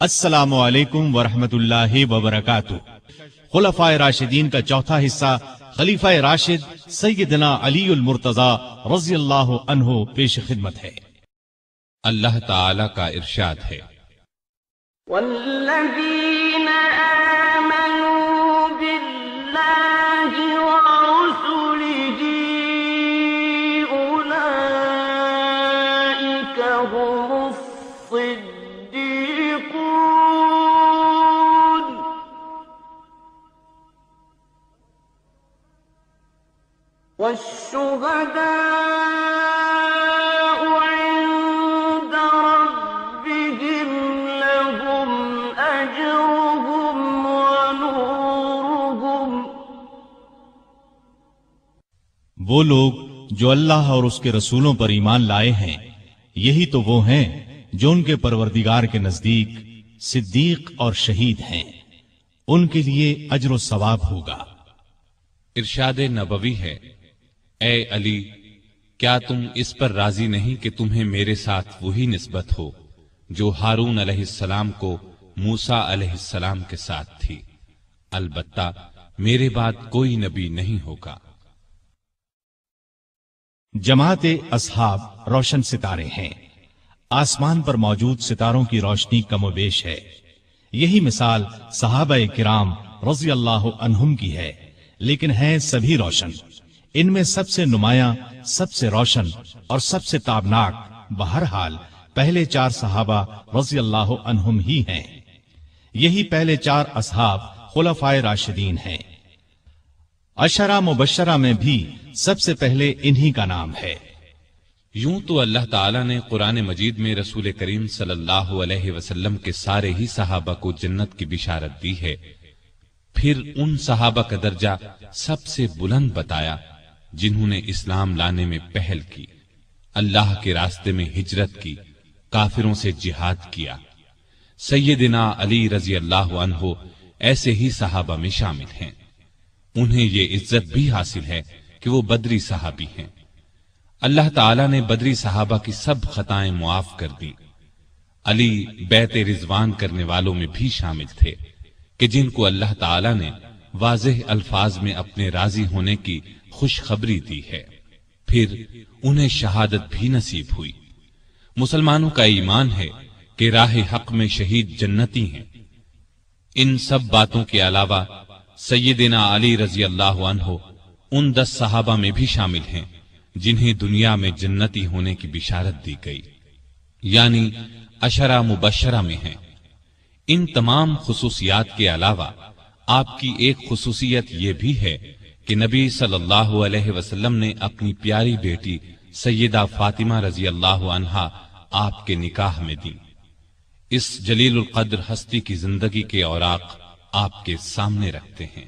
السلام علیکم ورحمۃ اللہ وبرکاتہ۔ خلفائے راشدین کا چوتھا حصہ خلیفہ راشد سیدنا علی المرتضی رضی اللہ عنہ پیش خدمت ہے۔ اللہ تعالی کا ارشاد ہے، والذین آمنوا باللہ ورسلہ اولئک هم الصدیقون والشہداء عند ربهم لهم أجرهم ونورهم۔ وہ لوگ جو اللہ اور اس کے رسولوں پر ایمان لائے ہیں، یہی تو وہ ہیں جو ان کے پروردگار کے نزدیک صدیق اور شہید ہیں، ان کے لیے اجر و ثواب ہوگا۔ ارشاد نبوی ہے، اے علی، کیا تم اس پر راضی نہیں کہ تمہیں میرے ساتھ وہی نسبت ہو جو ہارون علیہ السلام کو موسیٰ علیہ السلام کے ساتھ تھی؟ البتہ میرے بعد کوئی نبی نہیں ہوگا۔ جماعت اصحاب روشن ستارے ہیں، آسمان پر موجود ستاروں کی روشنی کم و بیش ہے۔ یہی مثال صحابہ کرام رضی اللہ عنہم کی ہے، لیکن ہیں سبھی روشن۔ ان میں سب سے نمایاں، سب سے روشن اور سب سے تابناک بہرحال پہلے چار صحابہ رضی اللہ عنہم ہی ہیں۔ یہی پہلے چار اصحاب خلفائے راشدین ہیں۔ عشرہ مبشرہ میں بھی سب سے پہلے انہی کا نام ہے۔ یوں تو اللہ تعالیٰ نے قرآن مجید میں رسول کریم صلی اللہ علیہ وسلم کے سارے ہی صحابہ کو جنت کی بشارت دی ہے، پھر ان صحابہ کا درجہ سب سے بلند بتایا جنہوں نے اسلام لانے میں پہل کی، اللہ کے راستے میں ہجرت کی، کافروں سے جہاد کیا۔ سیدنا علی رضی اللہ عنہ ایسے ہی صحابہ میں شامل ہیں۔ انہیں یہ عزت بھی حاصل ہے کہ وہ بدری صحابی ہیں۔ اللہ تعالیٰ نے بدری صحابہ کی سب خطائیں معاف کر دی۔ علی بیعت رضوان کرنے والوں میں بھی شامل تھے کہ جن کو اللہ تعالیٰ نے واضح الفاظ میں اپنے راضی ہونے کی خوشخبری دی ہے، پھر انہیں شہادت بھی نصیب ہوئی۔ مسلمانوں کا ایمان ہے کہ راہ حق میں شہید جنتی ہیں۔ ان سب باتوں کے علاوہ سیدنا علی رضی اللہ عنہ ان 10 صحابہ میں بھی شامل ہیں جنہیں دنیا میں جنتی ہونے کی بشارت دی گئی، یعنی عشرہ مبشرہ میں ہیں۔ ان تمام خصوصیات کے علاوہ آپ کی ایک خصوصیت یہ بھی ہے کہ نبی صلی اللہ علیہ وسلم نے اپنی پیاری بیٹی سیدہ فاطمہ رضی اللہ عنہا آپ کے نکاح میں دی۔ اس جلیل القدر ہستی کی زندگی کے اوراق آپ کے سامنے رکھتے ہیں۔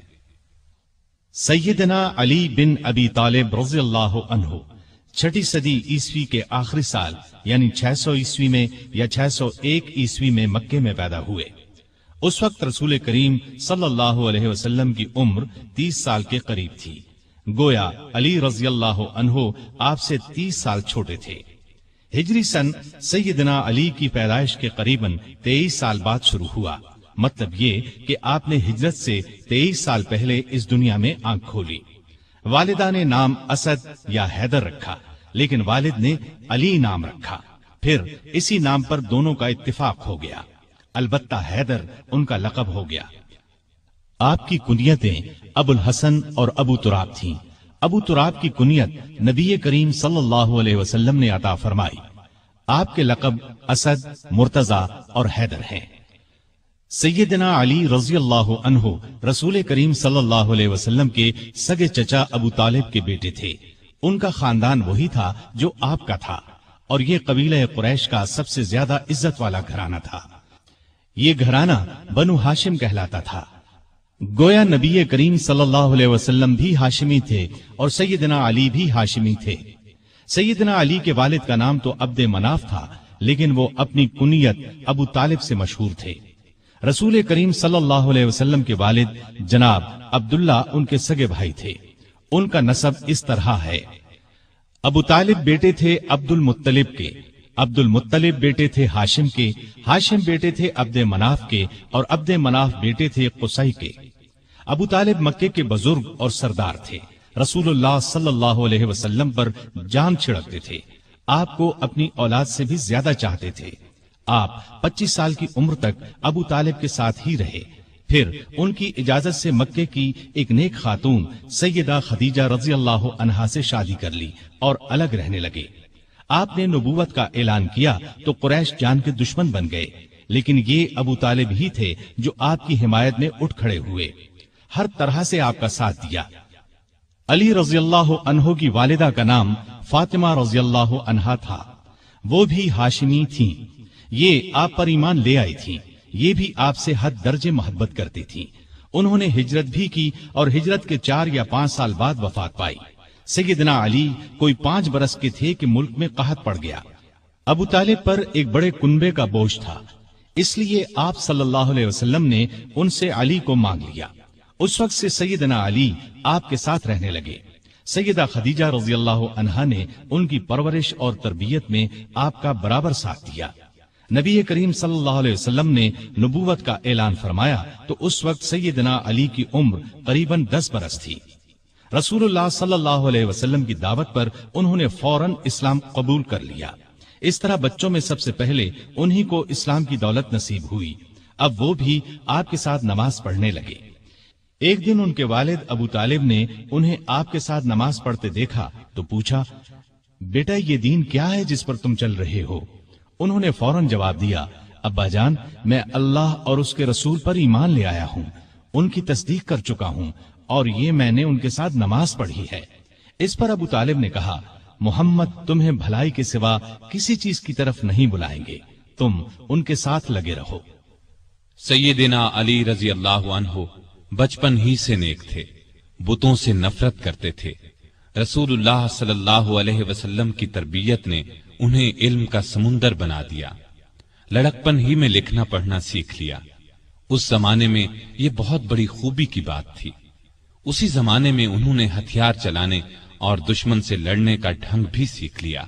سیدنا علی بن ابی طالب رضی اللہ عنہ 6 صدی عیسوی کے آخری سال یعنی 600 عیسوی میں یا 601 عیسوی میں مکے میں پیدا ہوئے۔ اس وقت رسول کریم صلی اللہ علیہ وسلم کی عمر 30 سال کے قریب تھی، گویا علی رضی اللہ عنہ آپ سے 30 سال چھوٹے تھے۔ ہجری سن سیدنا علی کی پیدائش کے قریباً 23 سال بعد شروع ہوا، مطلب یہ کہ آپ نے ہجرت سے 23 سال پہلے اس دنیا میں آنکھ کھولی۔ والدہ نے نام اسد یا حیدر رکھا، لیکن والد نے علی نام رکھا، پھر اسی نام پر دونوں کا اتفاق ہو گیا، البتہ حیدر ان کا لقب ہو گیا۔ آپ کی کنیتیں ابو الحسن اور ابو تراب تھیں۔ ابو تراب کی کنیت نبی کریم صلی اللہ علیہ وسلم نے عطا فرمائی۔ آپ کے لقب اسد، مرتضی اور حیدر ہیں۔ سیدنا علی رضی اللہ عنہ رسول کریم صلی اللہ علیہ وسلم کے سگے چچا ابو طالب کے بیٹے تھے۔ ان کا خاندان وہی تھا جو آپ کا تھا، اور یہ قبیلہ قریش کا سب سے زیادہ عزت والا گھرانہ تھا۔ یہ گھرانہ بنو ہاشم کہلاتا تھا۔ گویا نبی کریم صلی اللہ علیہ وسلم بھی ہاشمی تھے اور سیدنا علی بھی ہاشمی تھے۔ سیدنا علی کے والد کا نام تو عبد مناف تھا، لیکن وہ اپنی کنیت ابو طالب سے مشہور تھے۔ رسول کریم صلی اللہ علیہ وسلم کے والد جناب عبداللہ ان کے سگے بھائی تھے۔ ان کا نسب اس طرح ہے: ابو طالب بیٹے تھے عبد المطلب کے، عبد المطلب بیٹے تھے ہاشم کے، ہاشم بیٹے تھے عبد مناف کے، اور عبد مناف بیٹے تھے قصی کے۔ ابو طالب مکے کے بزرگ اور سردار تھے، رسول اللہ صلی اللہ علیہ وسلم پر جان چھڑکتے تھے، آپ کو اپنی اولاد سے بھی زیادہ چاہتے تھے۔ آپ 25 سال کی عمر تک ابو طالب کے ساتھ ہی رہے، پھر ان کی اجازت سے مکے کی ایک نیک خاتون سیدہ خدیجہ رضی اللہ عنہا سے شادی کر لی اور الگ رہنے لگے۔ آپ نے نبوت کا اعلان کیا تو قریش جان کے دشمن بن گئے، لیکن یہ ابو طالب ہی تھے جو آپ کی حمایت میں اٹھ کھڑے ہوئے، ہر طرح سے آپ کا ساتھ دیا۔ علی رضی اللہ عنہ کی والدہ کا نام فاطمہ رضی اللہ عنہا تھا، وہ بھی ہاشمی تھیں، یہ آپ پر ایمان لے آئی تھیں، یہ بھی آپ سے حد درجے محبت کرتی تھیں۔ انہوں نے ہجرت بھی کی اور ہجرت کے 4 یا 5 سال بعد وفات پائی۔ سیدنا علی کوئی 5 برس کے تھے کہ ملک میں قحط پڑ گیا۔ ابو طالب پر ایک بڑے کنبے کا بوجھ تھا، اس لیے آپ صلی اللہ علیہ وسلم نے ان سے علی کو مانگ لیا۔ اس وقت سے سیدنا علی آپ کے ساتھ رہنے لگے۔ سیدہ خدیجہ رضی اللہ عنہا نے ان کی پرورش اور تربیت میں آپ کا برابر ساتھ دیا۔ نبی کریم صلی اللہ علیہ وسلم نے نبوت کا اعلان فرمایا تو اس وقت سیدنا علی کی عمر قریباً 10 برس تھی۔ رسول اللہ صلی اللہ علیہ وسلم کی دعوت پر انہوں نے فوراً اسلام قبول کر لیا۔ اس طرح بچوں میں سب سے پہلے انہی کو اسلام کی دولت نصیب ہوئی۔ اب وہ بھی آپ کے ساتھ نماز پڑھنے لگے۔ ایک دن ان کے والد ابو طالب نے انہیں آپ کے ساتھ نماز پڑھتے دیکھا تو پوچھا، بیٹا یہ دین کیا ہے جس پر تم چل رہے ہو؟ انہوں نے فوراً جواب دیا، ابا جان میں اللہ اور اس کے رسول پر ایمان لے آیا ہوں، ان کی تصدیق کر چکا ہوں اور یہ میں نے ان کے ساتھ نماز پڑھی ہے۔ اس پر ابو طالب نے کہا، محمد تمہیں بھلائی کے سوا کسی چیز کی طرف نہیں بلائیں گے، تم ان کے ساتھ لگے رہو۔ سیدنا علی رضی اللہ عنہ بچپن ہی سے نیک تھے، بتوں سے نفرت کرتے تھے۔ رسول اللہ صلی اللہ علیہ وسلم کی تربیت نے انہیں علم کا سمندر بنا دیا، لڑکپن ہی میں لکھنا پڑھنا سیکھ لیا۔ اس زمانے میں یہ بہت بڑی خوبی کی بات تھی۔ اسی زمانے میں انہوں نے ہتھیار چلانے اور دشمن سے لڑنے کا ڈھنگ بھی سیکھ لیا۔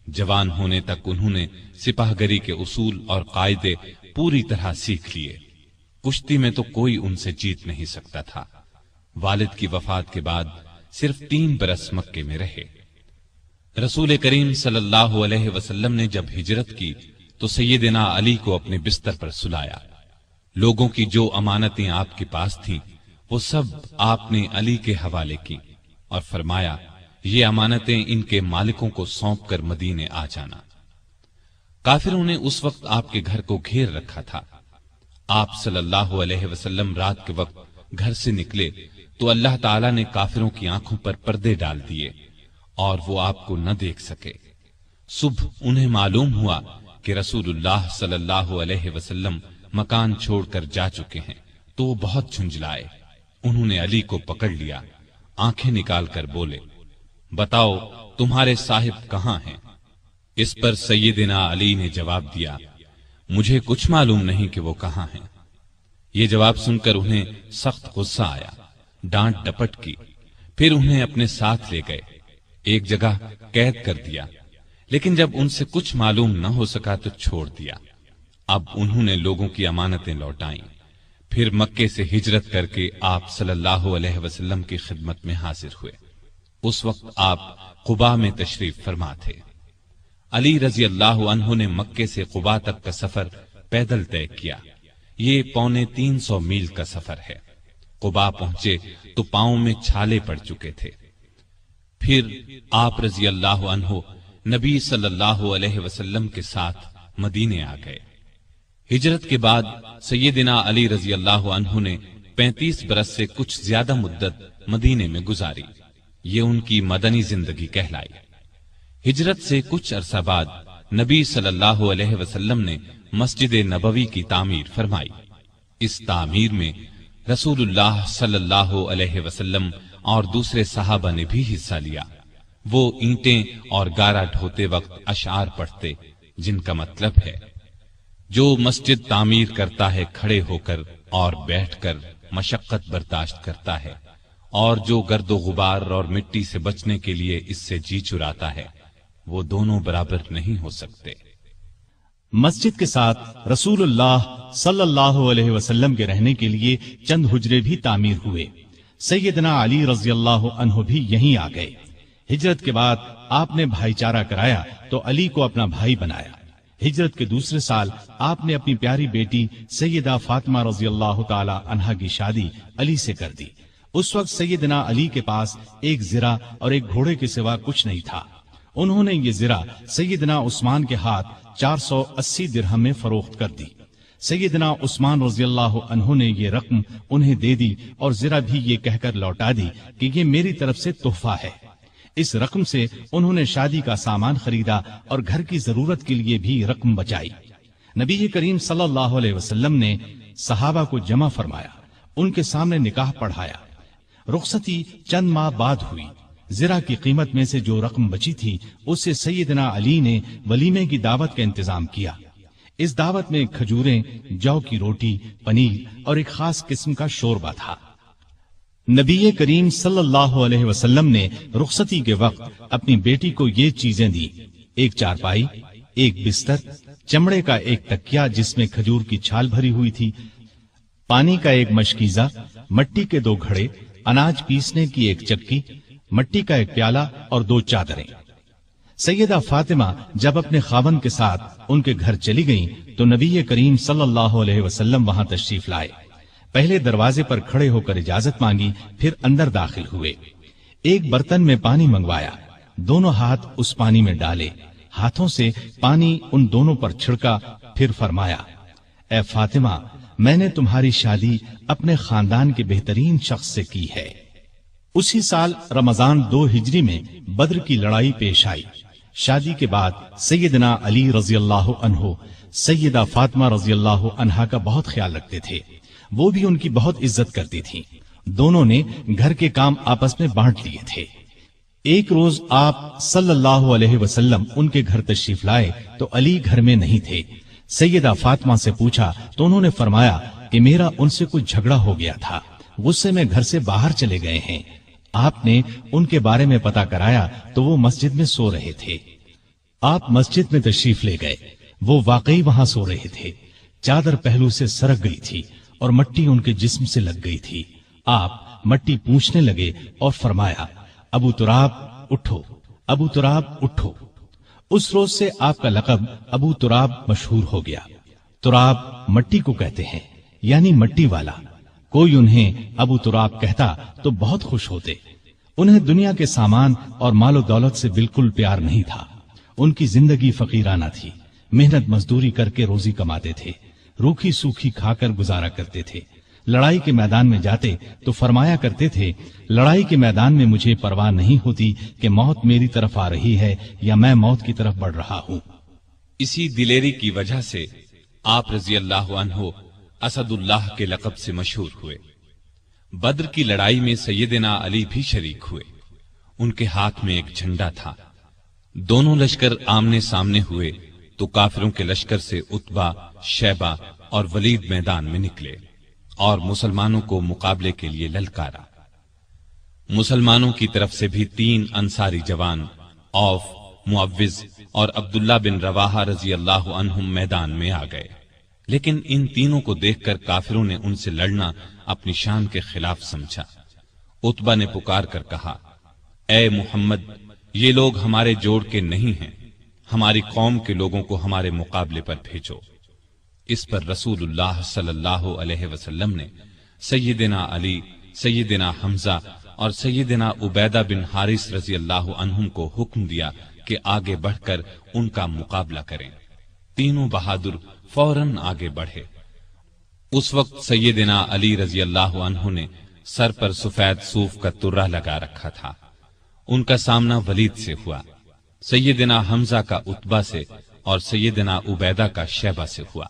جوان ہونے تک انہوں نے سپاہ گری کے اصول اور قاعدے پوری طرح سیکھ لیے۔ کشتی میں تو کوئی ان سے جیت نہیں سکتا تھا۔ والد کی وفات کے بعد صرف 3 برس مکے میں رہے۔ رسول کریم صلی اللہ علیہ وسلم نے جب ہجرت کی تو سیدنا علی کو اپنے بستر پر سلایا۔ لوگوں کی جو امانتیں آپ کے پاس تھیں وہ سب آپ نے علی کے حوالے کی اور فرمایا، یہ امانتیں ان کے مالکوں کو سونپ کر مدینے آ جانا۔ کافروں نے اس وقت آپ کے گھر کو گھیر رکھا تھا۔ آپ صلی اللہ علیہ وسلم رات کے وقت گھر سے نکلے تو اللہ تعالیٰ نے کافروں کی آنکھوں پر پردے ڈال دیے اور وہ آپ کو نہ دیکھ سکے۔ صبح انہیں معلوم ہوا کہ رسول اللہ صلی اللہ علیہ وسلم مکان چھوڑ کر جا چکے ہیں تو وہ بہت جھنجھلائے۔ انہوں نے علی کو پکڑ لیا، آنکھیں نکال کر بولے، بتاؤ تمہارے صاحب کہاں ہیں؟ اس پر سیدنا علی نے جواب دیا، مجھے کچھ معلوم نہیں کہ وہ کہاں ہیں۔ یہ جواب سن کر انہیں سخت غصہ آیا، ڈانٹ ڈپٹ کی، پھر انہیں اپنے ساتھ لے گئے، ایک جگہ قید کر دیا، لیکن جب ان سے کچھ معلوم نہ ہو سکا تو چھوڑ دیا۔ اب انہوں نے لوگوں کی امانتیں لوٹائیں، پھر مکے سے ہجرت کر کے آپ صلی اللہ علیہ وسلم کی خدمت میں حاضر ہوئے۔ اس وقت آپ قباء میں تشریف فرما تھے۔ علی رضی اللہ عنہ نے مکے سے قباء تک کا سفر پیدل طے کیا۔ یہ 350 میل کا سفر ہے۔ قباء پہنچے تو پاؤں میں چھالے پڑ چکے تھے۔ پھر آپ رضی اللہ عنہ نبی صلی اللہ علیہ وسلم کے ساتھ مدینے آ گئے۔ ہجرت کے بعد سیدنا علی رضی اللہ عنہ نے 35 برس سے کچھ زیادہ مدت مدینے میں گزاری۔ یہ ان کی مدنی زندگی کہلائی۔ ہجرت سے کچھ عرصہ بعد نبی صلی اللہ علیہ وسلم نے مسجد نبوی کی تعمیر فرمائی۔ اس تعمیر میں رسول اللہ صلی اللہ علیہ وسلم اور دوسرے صحابہ نے بھی حصہ لیا۔ وہ اینٹیں اور گارا ڈھوتے وقت اشعار پڑھتے جن کا مطلب ہے، جو مسجد تعمیر کرتا ہے کھڑے ہو کر اور بیٹھ کر مشقت برداشت کرتا ہے، اور جو گرد و غبار اور مٹی سے بچنے کے لیے اس سے جی چراتا ہے، وہ دونوں برابر نہیں ہو سکتے۔ مسجد کے ساتھ رسول اللہ صلی اللہ علیہ وسلم کے رہنے کے لیے چند حجرے بھی تعمیر ہوئے۔ سیدنا علی رضی اللہ عنہ بھی یہیں آ گئے۔ ہجرت کے بعد آپ نے بھائی چارہ کرایا تو علی کو اپنا بھائی بنایا۔ ہجرت کے دوسرے سال آپ نے اپنی پیاری بیٹی سیدہ فاطمہ رضی اللہ تعالی عنہا کی شادی علی سے کر دی۔ اس وقت سیدنا علی کے پاس ایک زرہ اور ایک گھوڑے کے سوا کچھ نہیں تھا۔ انہوں نے یہ زرہ سیدنا عثمان کے ہاتھ 480 درہم میں فروخت کر دی۔ سیدنا عثمان رضی اللہ عنہ نے یہ رقم انہیں دے دی اور زرہ بھی یہ کہہ کر لوٹا دی کہ یہ میری طرف سے تحفہ ہے۔ اس رقم سے انہوں نے شادی کا سامان خریدا اور گھر کی ضرورت کے لیے بھی رقم بچائی۔ نبی کریم صلی اللہ علیہ وسلم نے صحابہ کو جمع فرمایا، ان کے سامنے نکاح پڑھایا۔ رخصتی چند ماہ بعد ہوئی۔ زرہ کی قیمت میں سے جو رقم بچی تھی اس سے سیدنا علی نے ولیمے کی دعوت کا انتظام کیا۔ اس دعوت میں کھجوریں، جو کی روٹی، پنیر اور ایک خاص قسم کا شوربہ تھا۔ نبی کریم صلی اللہ علیہ وسلم نے رخصتی کے وقت اپنی بیٹی کو یہ چیزیں دی: ایک چارپائی، ایک بستر، چمڑے کا ایک تکیا جس میں کھجور کی چھال بھری ہوئی تھی، پانی کا ایک مشکیزہ، مٹی کے 2 گھڑے، اناج پیسنے کی ایک چکی، مٹی کا ایک پیالہ اور 2 چادریں۔ سیدہ فاطمہ جب اپنے خاوند کے ساتھ ان کے گھر چلی گئیں تو نبی کریم صلی اللہ علیہ وسلم وہاں تشریف لائے۔ پہلے دروازے پر کھڑے ہو کر اجازت مانگی، پھر اندر داخل ہوئے۔ ایک برتن میں پانی منگوایا، دونوں ہاتھ اس پانی میں ڈالے، ہاتھوں سے پانی ان دونوں پر چھڑکا، پھر فرمایا: اے فاطمہ، میں نے تمہاری شادی اپنے خاندان کے بہترین شخص سے کی ہے۔ اسی سال رمضان 2 ہجری میں بدر کی لڑائی پیش آئی۔ شادی کے بعد سیدنا علی رضی اللہ عنہ سیدہ فاطمہ رضی اللہ عنہا کا بہت خیال رکھتے تھے، وہ بھی ان کی بہت عزت کرتی تھیں۔ دونوں نے گھر کے کام آپس میں بانٹ لیے تھے۔ ایک روز آپ صلی اللہ علیہ وسلم ان کے گھر تشریف لائے تو علی گھر میں نہیں تھے۔ سیدہ فاطمہ سے پوچھا تو انہوں نے فرمایا کہ میرا ان سے کچھ جھگڑا ہو گیا تھا، غصے میں گھر سے باہر چلے گئے ہیں۔ آپ نے ان کے بارے میں پتہ کرایا تو وہ مسجد میں سو رہے تھے۔ آپ مسجد میں تشریف لے گئے، وہ واقعی وہاں سو رہے تھے۔ چادر پہلو سے سرک گئی تھی اور مٹی ان کے جسم سے لگ گئی تھی۔ آپ مٹی پوچھنے لگے اور فرمایا: ابو تراب اٹھو، ابو تراب اٹھو۔ اس روز سے آپ کا لقب ابو تراب مشہور ہو گیا۔ تراب مٹی کو کہتے ہیں، یعنی مٹی والا۔ کوئی انہیں ابو تراب کہتا تو بہت خوش ہوتے۔ انہیں دنیا کے سامان اور مال و دولت سے بالکل پیار نہیں تھا۔ ان کی زندگی فقیرانہ تھی، محنت مزدوری کر کے روزی کماتے تھے، روکھی سوکھی کھا کر گزارا کرتے تھے۔ لڑائی کے میدان میں جاتے تو فرمایا کرتے تھے: لڑائی کے میدان میں مجھے پرواہ نہیں ہوتی کہ موت میری طرف آ رہی ہے یا میں موت کی طرف بڑھ رہا ہوں۔ اسی دلیری کی وجہ سے آپ رضی اللہ عنہ اسد اللہ کے لقب سے مشہور ہوئے۔ بدر کی لڑائی میں سیدنا علی بھی شریک ہوئے۔ ان کے ہاتھ میں ایک جھنڈا تھا۔ دونوں لشکر آمنے سامنے ہوئے تو کافروں کے لشکر سے عتبہ، شیبہ اور ولید میدان میں نکلے اور مسلمانوں کو مقابلے کے لیے للکارا۔ مسلمانوں کی طرف سے بھی 3 انصاری جوان، عوف، معوذ اور عبداللہ بن رواحہ رضی اللہ عنہم میدان میں آ گئے، لیکن ان تینوں کو دیکھ کر کافروں نے ان سے لڑنا اپنی شان کے خلاف سمجھا۔ عتبہ نے پکار کر کہا: اے محمد، یہ لوگ ہمارے جوڑ کے نہیں ہیں، ہماری قوم کے لوگوں کو ہمارے مقابلے پر بھیجو۔ اس پر رسول اللہ صلی اللہ علیہ وسلم نے سیدنا علی، سیدنا حمزہ اور سیدنا عبیدہ بن حارث رضی اللہ عنہم کو حکم دیا کہ آگے بڑھ کر ان کا مقابلہ کریں۔ تینوں بہادر فوراً آگے بڑھے۔ اس وقت سیدنا علی رضی اللہ عنہ نے سر پر سفید صوف کا ترہ لگا رکھا تھا۔ ان کا سامنا ولید سے ہوا، سیدنا حمزہ کا عتبہ سے اور سیدنا عبیدہ کا شیبہ سے ہوا۔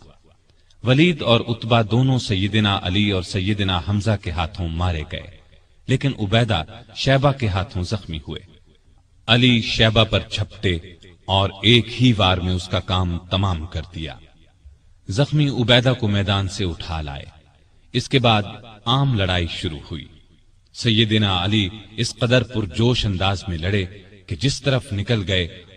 ولید اور عتبہ دونوں سیدنا علی اور سیدنا حمزہ کے ہاتھوں مارے گئے، لیکن عبیدہ شیبہ کے ہاتھوں زخمی ہوئے۔ علی شیبہ پر جھپٹے اور ایک ہی وار میں اس کا کام تمام کر دیا۔ زخمی عبیدہ کو میدان سے اٹھا لائے۔ اس کے بعد عام لڑائی شروع ہوئی۔ سیدنا علی اس قدر پرجوش انداز میں لڑے کہ جس طرف نکل گئے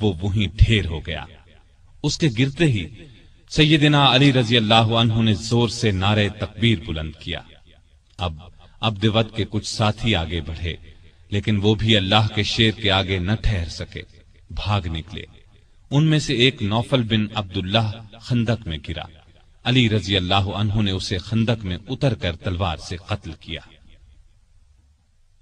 وہ وہیں ڈھیر ہو گیا۔ اس کے گرتے ہی سیدنا علی رضی اللہ عنہ نے زور سے نعرہ تکبیر بلند کیا۔ اب عبد ود کے کچھ ساتھی آگے بڑھے، لیکن وہ بھی اللہ کے شیر کے آگے نہ ٹھہر سکے، بھاگ نکلے۔ ان میں سے ایک نوفل بن عبداللہ خندق میں گرا۔ علی رضی اللہ عنہ نے اسے خندق میں اتر کر تلوار سے قتل کیا۔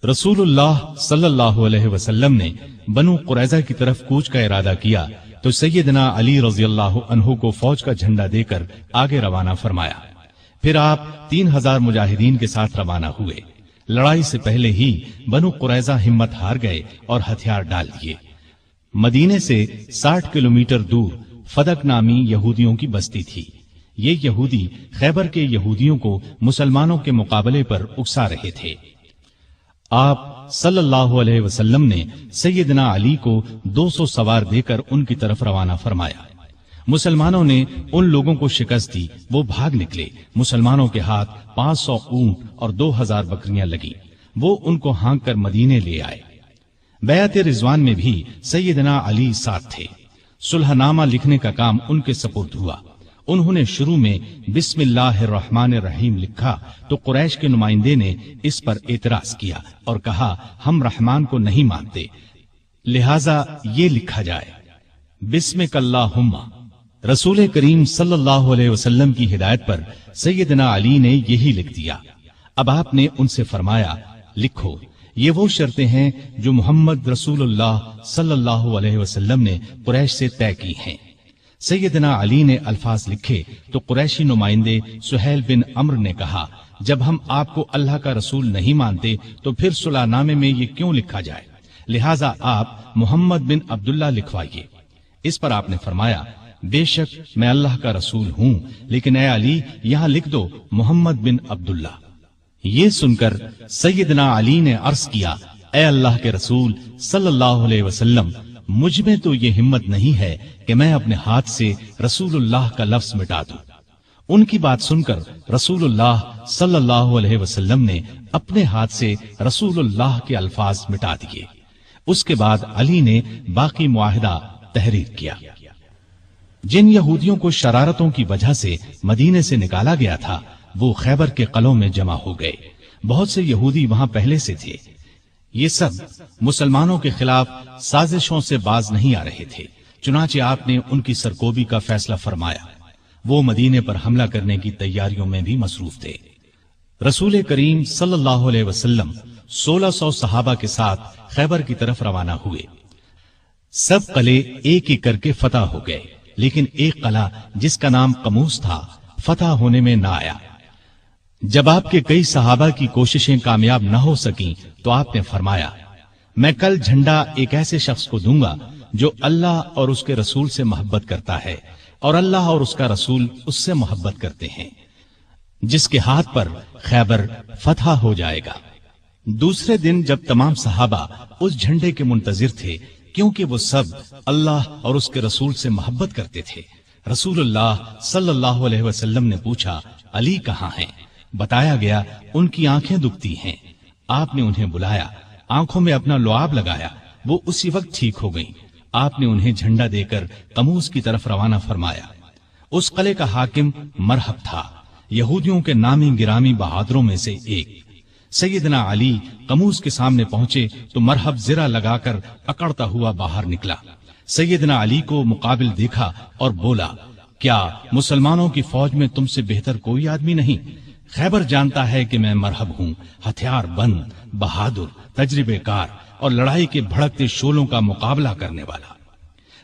رسول اللہ صلی اللہ علیہ وسلم نے بنو قریظہ کی طرف کوچ کا ارادہ کیا تو سیدنا علی رضی اللہ عنہ کو فوج کا جھنڈا دے کر آگے روانہ فرمایا۔ پھر آپ 3000 مجاہدین کے ساتھ روانہ ہوئے۔ لڑائی سے پہلے ہی بنو قریظہ ہمت ہار گئے اور ہتھیار ڈال دیے۔ مدینے سے 60 کلومیٹر دور فدق نامی یہودیوں کی بستی تھی۔ یہ یہودی خیبر کے یہودیوں کو مسلمانوں کے مقابلے پر اکسا رہے تھے۔ آپ صلی اللہ علیہ وسلم نے سیدنا علی کو 200 سوار دے کر ان کی طرف روانہ فرمایا۔ مسلمانوں نے ان لوگوں کو شکست دی، وہ بھاگ نکلے۔ مسلمانوں کے ہاتھ 500 اونٹ اور 2000 بکریاں لگی۔ وہ ان کو ہانک کر مدینے لے آئے۔ بیعت رضوان میں بھی سیدنا علی ساتھ تھے۔ صلح نامہ لکھنے کا کام ان کے سپرد ہوا۔ انہوں نے شروع میں بسم اللہ الرحمن الرحیم لکھا تو قریش کے نمائندے نے اس پر اعتراض کیا اور کہا ہم رحمان کو نہیں مانتے، لہذا یہ لکھا جائے بسمک اللہم۔ رسول کریم صلی اللہ علیہ وسلم کی ہدایت پر سیدنا علی نے یہی لکھ دیا۔ اب آپ نے ان سے فرمایا لکھو، یہ وہ شرطیں ہیں جو محمد رسول اللہ صلی اللہ علیہ وسلم نے قریش سے طے کی ہیں۔ سیدنا علی نے الفاظ لکھے تو قریشی نمائندے سہیل بن عمرو نے کہا جب ہم آپ کو اللہ کا رسول نہیں مانتے تو پھر صلح نامے میں یہ کیوں لکھا جائے، لہٰذا آپ محمد بن عبداللہ لکھوائیے۔ اس پر آپ نے فرمایا بے شک میں اللہ کا رسول ہوں، لیکن اے علی یہاں لکھ دو محمد بن عبداللہ۔ یہ سن کر سیدنا علی نے عرض کیا اے اللہ کے رسول صلی اللہ علیہ وسلم، مجھ میں تو یہ ہمت نہیں ہے کہ میں اپنے ہاتھ سے رسول اللہ کا لفظ مٹا دوں۔ ان کی بات سن کر رسول اللہ صلی اللہ علیہ وسلم نے اپنے ہاتھ سے رسول اللہ کے الفاظ مٹا دیے۔ اس کے بعد علی نے باقی معاہدہ تحریر کیا۔ جن یہودیوں کو شرارتوں کی وجہ سے مدینے سے نکالا گیا تھا وہ خیبر کے قلعوں میں جمع ہو گئے۔ بہت سے یہودی وہاں پہلے سے تھے۔ یہ سب مسلمانوں کے خلاف سازشوں سے باز نہیں آ رہے تھے، چنانچہ آپ نے ان کی سرکوبی کا فیصلہ فرمایا۔ وہ مدینے پر حملہ کرنے کی تیاریوں میں بھی مصروف تھے۔ رسول کریم صلی اللہ علیہ وسلم 1600 صحابہ کے ساتھ خیبر کی طرف روانہ ہوئے۔ سب قلعے ایک ایک کر کے فتح ہو گئے، لیکن ایک قلعہ جس کا نام قموس تھا فتح ہونے میں نہ آیا۔ جب آپ کے کئی صحابہ کی کوششیں کامیاب نہ ہو سکیں تو آپ نے فرمایا میں کل جھنڈا ایک ایسے شخص کو دوں گا جو اللہ اور اس کے رسول سے محبت کرتا ہے اور اللہ اور اس کا رسول اس سے محبت کرتے ہیں، جس کے ہاتھ پر خیبر فتح ہو جائے گا۔ دوسرے دن جب تمام صحابہ اس جھنڈے کے منتظر تھے کیونکہ وہ سب اللہ اور اس کے رسول سے محبت کرتے تھے، رسول اللہ صلی اللہ علیہ وسلم نے پوچھا علی کہاں ہیں؟ بتایا گیا ان کی آنکھیں دکھتی ہیں۔ آپ نے انہیں بلایا، آنکھوں میں اپنا لعاب لگایا، وہ اسی وقت ٹھیک ہو گئیں۔ آپ نے انہیں جھنڈا دے کر قموس کی طرف روانہ فرمایا۔ اس قلعے کا حاکم مرحب تھا، یہودیوں کے نامی گرامی بہادروں میں سے ایک۔ سیدنا علی قموس کے سامنے پہنچے تو مرحب زرہ لگا کر اکڑتا ہوا باہر نکلا۔ سیدنا علی کو مقابل دیکھا اور بولا کیا مسلمانوں کی فوج میں تم سے بہتر کوئی آدمی نہیں؟ خیبر جانتا ہے کہ میں مرحب ہوں، ہتھیار بند، بہادر، تجربے کار اور لڑائی کے بھڑکتے شعلوں کا مقابلہ کرنے والا۔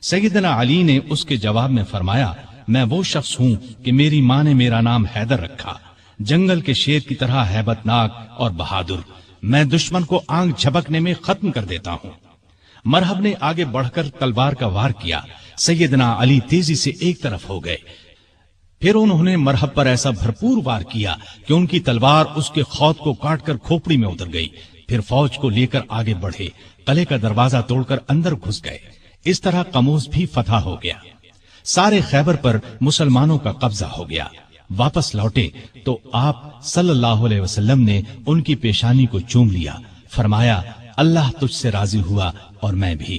سیدنا علی نے اس کے جواب میں فرمایا میں وہ شخص ہوں کہ میری ماں نے میرا نام حیدر رکھا، جنگل کے شیر کی طرح ہیبت ناک اور بہادر، میں دشمن کو آنکھ جھپکنے میں ختم کر دیتا ہوں۔ مرحب نے آگے بڑھ کر تلوار کا وار کیا، سیدنا علی تیزی سے ایک طرف ہو گئے۔ پھر انہوں نے مرحب پر ایسا بھرپور وار کیا کہ ان کی تلوار اس کے خود کو کاٹ کر کھوپڑی میں اتر گئی۔ پھر فوج کو لے کر آگے بڑھے، قلعے کا دروازہ توڑ کر اندر گھس گئے۔ اس طرح قموس بھی فتح ہو گیا۔ سارے خیبر پر مسلمانوں کا قبضہ ہو گیا۔ واپس لوٹے تو آپ صلی اللہ علیہ وسلم نے ان کی پیشانی کو چوم لیا، فرمایا اللہ تجھ سے راضی ہوا اور میں بھی۔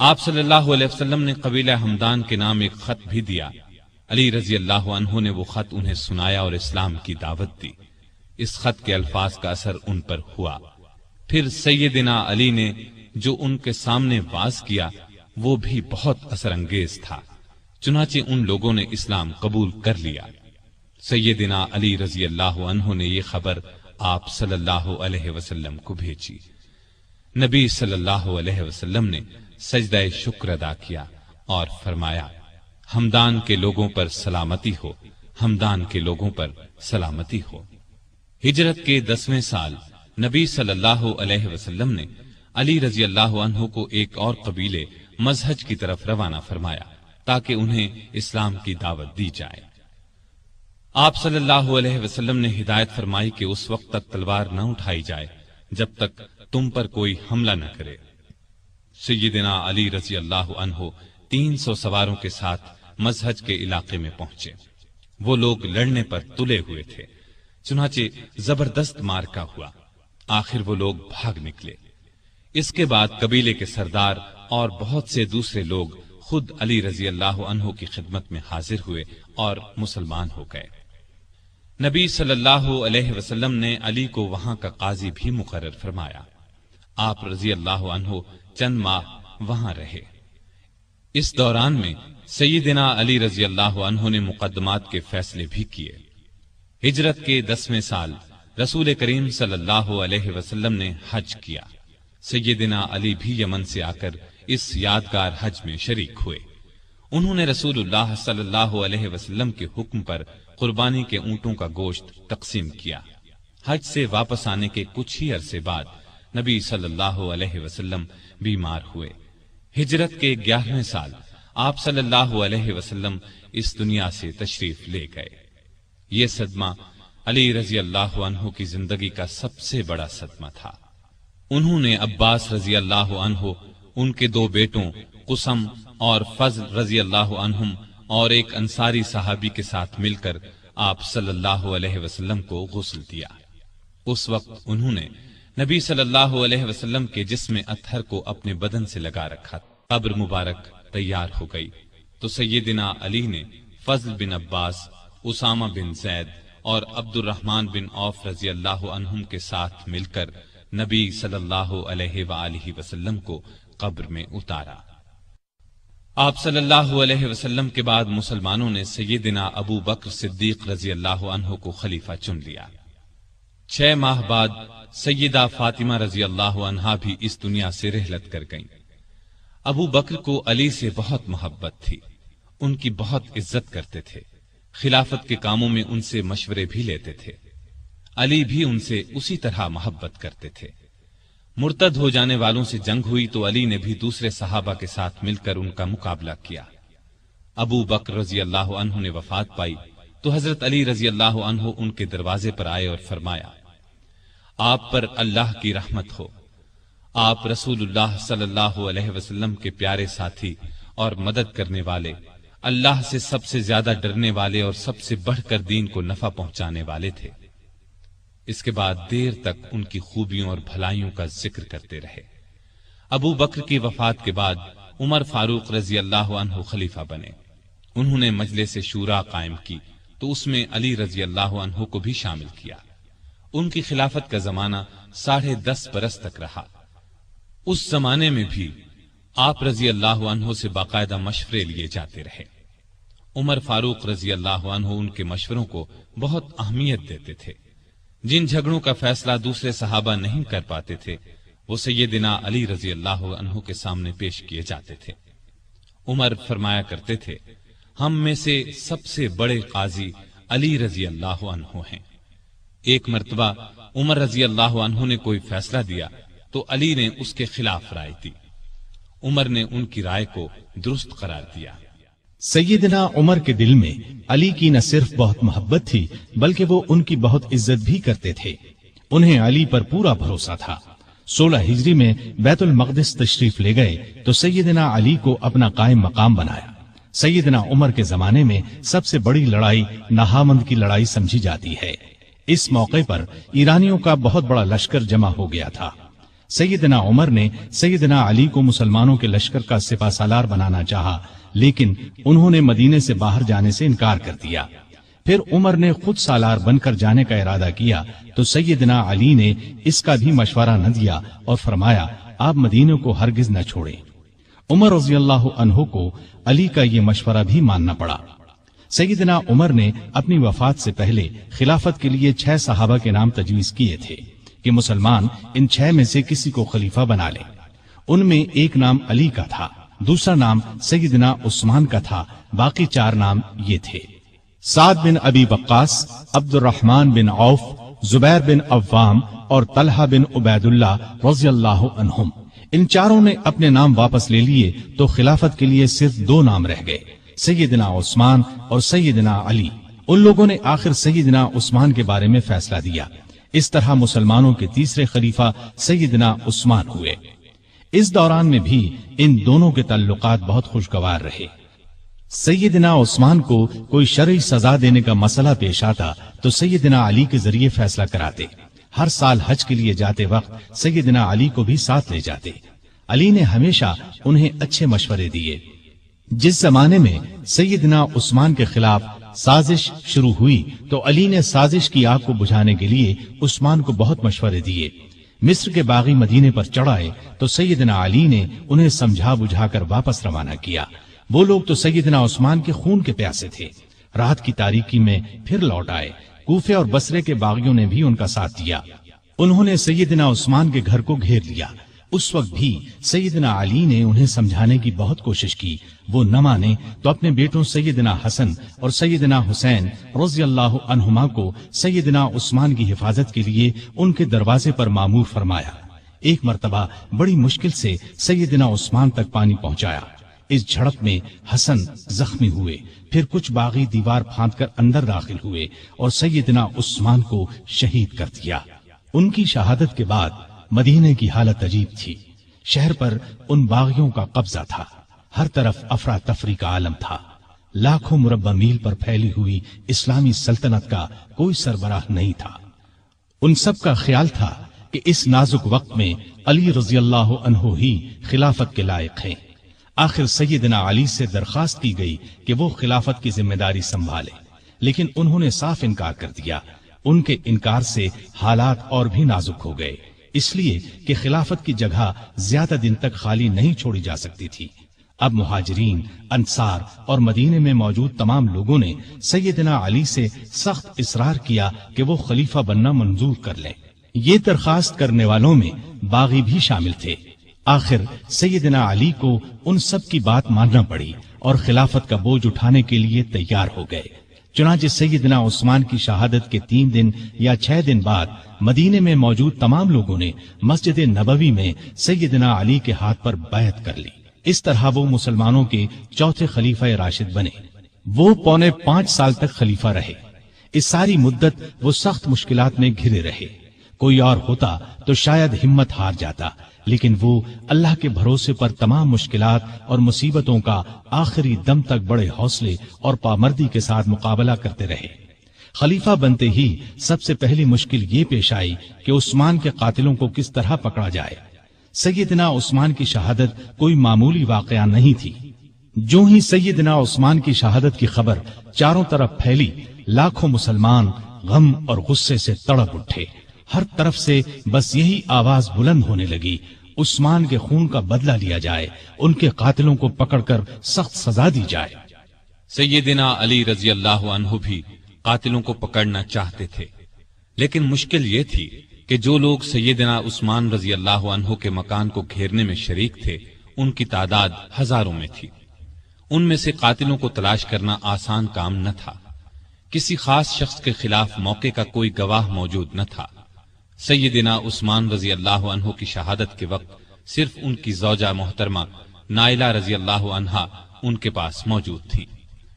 آپ صلی اللہ علیہ وسلم نے قبیلہ ہمدان کے نام ایک خط بھی دیا۔ علی رضی اللہ عنہ نے وہ خط انہیں سنایا اور اسلام کی دعوت دی۔ اس خط کے الفاظ کا اثر ان پر ہوا۔ پھر سیدنا علی نے جو ان کے سامنے واز کیا وہ بھی بہت اثر انگیز تھا، چنانچہ ان لوگوں نے اسلام قبول کر لیا۔ سیدنا علی رضی اللہ عنہ نے یہ خبر آپ صلی اللہ علیہ وسلم کو بھیجی۔ نبی صلی اللہ علیہ وسلم نے سجدہ شکر ادا کیا اور فرمایا، ہمدان کے لوگوں پر سلامتی ہو، ہمدان کے لوگوں پر سلامتی ہو۔ ہجرت کے 10ویں سال نبی صلی اللہ علیہ وسلم نے علی رضی اللہ عنہ کو ایک اور قبیلے مزہج کی طرف روانہ فرمایا تاکہ انہیں اسلام کی دعوت دی جائے۔ آپ صلی اللہ علیہ وسلم نے ہدایت فرمائی کہ اس وقت تک تلوار نہ اٹھائی جائے جب تک تم پر کوئی حملہ نہ کرے۔ سیدنا علی رضی اللہ عنہ 300 سواروں کے ساتھ مزہج کے علاقے میں پہنچے۔ وہ لوگ لڑنے پر تلے ہوئے تھے، چنانچہ زبردست مارکا ہوا۔ آخر وہ لوگ بھاگ نکلے۔ اس کے بعد قبیلے کے سردار اور بہت سے دوسرے لوگ خود علی رضی اللہ عنہ کی خدمت میں حاضر ہوئے اور مسلمان ہو گئے۔ نبی صلی اللہ علیہ وسلم نے علی کو وہاں کا قاضی بھی مقرر فرمایا۔ آپ رضی اللہ عنہ چند ماہ وہاں رہے۔ اس دوران میں سیدنا علی رضی اللہ عنہ نے مقدمات کے فیصلے بھی کیے۔ ہجرت کے 10ویں سال رسول کریم صلی اللہ علیہ وسلم نے حج کیا۔ سیدنا علی بھی یمن سے آ کر اس یادگار حج میں شریک ہوئے۔ انہوں نے رسول اللہ صلی اللہ علیہ وسلم کے حکم پر قربانی کے اونٹوں کا گوشت تقسیم کیا۔ حج سے واپس آنے کے کچھ ہی عرصے بعد نبی صلی اللہ علیہ وسلم بیمار ہوئے۔ ہجرت کے 11ویں سال آپ صلی اللہ علیہ وسلم اس دنیا سے تشریف لے گئے۔ یہ صدمہ علی رضی اللہ عنہ کی زندگی کا سب سے بڑا صدمہ تھا۔ انہوں نے عباس رضی اللہ عنہ، ان کے 2 بیٹوں قسم اور فضل رضی اللہ عنہم اور ایک انصاری صحابی کے ساتھ مل کر آپ صلی اللہ علیہ وسلم کو غسل دیا۔ اس وقت انہوں نے نبی صلی اللہ علیہ وسلم کے جسم اطہر کو اپنے بدن سے لگا رکھا۔ قبر مبارک تیار ہو گئی تو سیدنا علی نے فضل بن عباس، اسامہ بن زید اور عبد الرحمن بن عوف رضی اللہ عنہم کے ساتھ مل کر نبی صلی اللہ علیہ وآلہ وسلم کو قبر میں اتارا۔ آپ صلی اللہ علیہ وسلم کے بعد مسلمانوں نے سیدنا ابو بکر صدیق رضی اللہ عنہ کو خلیفہ چن لیا۔ 6 ماہ بعد سیدہ فاطمہ رضی اللہ عنہا بھی اس دنیا سے رحلت کر گئیں۔ ابو بکر کو علی سے بہت محبت تھی، ان کی بہت عزت کرتے تھے، خلافت کے کاموں میں ان سے مشورے بھی لیتے تھے۔ علی بھی ان سے اسی طرح محبت کرتے تھے۔ مرتد ہو جانے والوں سے جنگ ہوئی تو علی نے بھی دوسرے صحابہ کے ساتھ مل کر ان کا مقابلہ کیا۔ ابو بکر رضی اللہ عنہ نے وفات پائی تو حضرت علی رضی اللہ عنہ ان کے دروازے پر آئے اور فرمایا، آپ پر اللہ کی رحمت ہو، آپ رسول اللہ صلی اللہ علیہ وسلم کے پیارے ساتھی اور مدد کرنے والے، اللہ سے سب سے زیادہ ڈرنے والے اور سب سے بڑھ کر دین کو نفع پہنچانے والے تھے۔ اس کے بعد دیر تک ان کی خوبیوں اور بھلائیوں کا ذکر کرتے رہے۔ ابو بکر کی وفات کے بعد عمر فاروق رضی اللہ عنہ خلیفہ بنے۔ انہوں نے مجلس شورا قائم کی تو اس میں علی رضی اللہ عنہ کو بھی شامل کیا۔ ان کی خلافت کا زمانہ 10.5 برس تک رہا۔ اس زمانے میں بھی آپ رضی اللہ عنہ سے باقاعدہ مشورے لیے جاتے رہے۔ عمر فاروق رضی اللہ عنہ ان کے مشوروں کو بہت اہمیت دیتے تھے۔ جن جھگڑوں کا فیصلہ دوسرے صحابہ نہیں کر پاتے تھے وہ سیدنا علی رضی اللہ عنہ کے سامنے پیش کیے جاتے تھے۔ عمر فرمایا کرتے تھے، ہم میں سے سب سے بڑے قاضی علی رضی اللہ عنہ ہیں۔ ایک مرتبہ عمر رضی اللہ عنہ نے کوئی فیصلہ دیا تو علی نے اس کے خلاف رائے دی۔ عمر نے ان کی رائے کو درست قرار دیا۔ سیدنا عمر کے دل میں علی کی نہ صرف بہت محبت تھی بلکہ وہ ان کی بہت عزت بھی کرتے تھے۔ انہیں علی پر پورا بھروسہ تھا۔ 16 ہجری میں بیت المقدس تشریف لے گئے تو سیدنا علی کو اپنا قائم مقام بنایا۔ سیدنا عمر کے زمانے میں سب سے بڑی لڑائی نہامند کی لڑائی سمجھی جاتی ہے۔ اس موقع پر ایرانیوں کا بہت بڑا لشکر جمع ہو گیا تھا۔ سیدنا عمر نے سیدنا علی کو مسلمانوں کے لشکر کا سپہ سالار بنانا چاہا، لیکن انہوں نے مدینے سے باہر جانے سے انکار کر دیا۔ پھر عمر نے خود سالار بن کر جانے کا ارادہ کیا تو سیدنا علی نے اس کا بھی مشورہ نہ دیا اور فرمایا آپ مدینے کو ہرگز نہ چھوڑیں۔ عمر رضی اللہ عنہ کو علی کا یہ مشورہ بھی ماننا پڑا۔ سیدنا عمر نے اپنی وفات سے پہلے خلافت کے لیے 6 صحابہ کے نام تجویز کیے تھے کہ مسلمان ان 6 میں سے کسی کو خلیفہ بنا لے۔ ان میں ایک نام علی کا تھا، دوسرا نام سیدنا عثمان کا تھا، باقی 4 نام یہ تھے: سعد بن ابی وقاص، عبد الرحمن بن عوف، زبیر بن عوام اور طلحہ بن عبید اللہ رضی اللہ عنہم۔ ان چاروں نے اپنے نام واپس لے لیے تو خلافت کے لیے صرف 2 نام رہ گئے، سیدنا عثمان اور سیدنا علی۔ ان لوگوں نے آخر سیدنا عثمان کے بارے میں فیصلہ دیا۔ اس طرح مسلمانوں کے تیسرے خلیفہ سیدنا عثمان ہوئے۔ اس دوران میں بھی ان دونوں کے تعلقات بہت خوشگوار رہے۔ سیدنا عثمان کو کوئی شرعی سزا دینے کا مسئلہ پیش آتا تو سیدنا علی کے ذریعے فیصلہ کراتے۔ ہر سال حج کے لیے جاتے وقت سیدنا علی کو بھی ساتھ لے جاتے۔ علی نے ہمیشہ انہیں اچھے مشورے دیے۔ جس زمانے میں سیدنا عثمان کے خلاف سازش شروع ہوئی تو علی نے سازش کی آگ کو بجھانے کے لیے عثمان کو بہت مشورے دیے۔ مصر کے باغی مدینے پر چڑھائے تو سیدنا علی نے انہیں سمجھا بجھا کر واپس روانہ کیا۔ وہ لوگ تو سیدنا عثمان کے خون کے پیاسے تھے۔ رات کی تاریکی میں پھر لوٹ آئے۔ کوفے اور بصرے کے باغیوں نے بھی ان کا ساتھ دیا۔ انہوں نے سیدنا عثمان کے گھر کو گھیر لیا۔ اس وقت بھی سیدنا علی نے انہیں سمجھانے کی بہت کوشش کی، وہ نہ مانے تو اپنے بیٹوں سیدنا حسن اور سیدنا حسین رضی اللہ عنہما کو سیدنا عثمان کی حفاظت کے لیے ان کے دروازے پر مامور فرمایا۔ ایک مرتبہ بڑی مشکل سے سیدنا عثمان تک پانی پہنچایا۔ اس جھڑپ میں حسن زخمی ہوئے، پھر کچھ باغی دیوار پھاند کر اندر داخل ہوئے اور سیدنا عثمان کو شہید کر دیا۔ ان کی شہادت کے بعد مدینے کی حالت عجیب تھی۔ شہر پر ان باغیوں کا قبضہ تھا، ہر طرف افراتفری کا عالم تھا۔ لاکھوں مربع میل پر پھیلی ہوئی اسلامی سلطنت کا کوئی سربراہ نہیں تھا۔ ان سب کا خیال تھا کہ اس نازک وقت میں علی رضی اللہ عنہ ہی خلافت کے لائق ہیں۔ آخر سیدنا علی سے درخواست کی گئی کہ وہ خلافت کی ذمہ داری سنبھالے، لیکن انہوں نے صاف انکار کر دیا۔ ان کے انکار سے حالات اور بھی نازک ہو گئے، اس لیے کہ خلافت کی جگہ زیادہ دن تک خالی نہیں چھوڑی جا سکتی تھی۔ اب مہاجرین، انصار اور مدینے میں موجود تمام لوگوں نے سیدنا علی سے سخت اصرار کیا کہ وہ خلیفہ بننا منظور کر لیں۔ یہ درخواست کرنے والوں میں باغی بھی شامل تھے۔ آخر سیدنا علی کو ان سب کی بات ماننا پڑی اور خلافت کا بوجھ اٹھانے کے لیے تیار ہو گئے۔ چنانچہ سیدنا عثمان کی شہادت کے 3 دن یا 6 دن بعد مدینے میں موجود تمام لوگوں نے مسجد نبوی میں سیدنا علی کے ہاتھ پر بیعت کر لی۔ اس طرح وہ مسلمانوں کے چوتھے خلیفہ راشد بنے۔ وہ 4.25 سال تک خلیفہ رہے۔ اس ساری مدت وہ سخت مشکلات میں گھرے رہے۔ کوئی اور ہوتا تو شاید ہمت ہار جاتا، لیکن وہ اللہ کے بھروسے پر تمام مشکلات اور مصیبتوں کا آخری دم تک بڑے حوصلے اور پامردی کے ساتھ مقابلہ کرتے رہے۔ خلیفہ بنتے ہی سب سے پہلی مشکل یہ پیش آئی کہ عثمان کے قاتلوں کو کس طرح پکڑا جائے۔ سیدنا عثمان کی شہادت کوئی معمولی واقعہ نہیں تھی۔ جو ہی سیدنا عثمان کی شہادت کی خبر چاروں طرف پھیلی، لاکھوں مسلمان غم اور غصے سے تڑپ اٹھے۔ ہر طرف سے بس یہی آواز بلند ہونے لگی، عثمان کے خون کا بدلہ لیا جائے، ان کے قاتلوں کو پکڑ کر سخت سزا دی جائے۔ سیدنا علی رضی اللہ عنہ بھی قاتلوں کو پکڑنا چاہتے تھے، لیکن مشکل یہ تھی کہ جو لوگ سیدنا عثمان رضی اللہ عنہ کے مکان کو گھیرنے میں شریک تھے، ان کی تعداد ہزاروں میں تھی۔ ان میں سے قاتلوں کو تلاش کرنا آسان کام نہ تھا۔ کسی خاص شخص کے خلاف موقع کا کوئی گواہ موجود نہ تھا۔ سیدنا عثمان رضی اللہ عنہ کی شہادت کے وقت صرف ان کی زوجہ محترمہ نائلہ رضی اللہ عنہا ان کے پاس موجود تھیں۔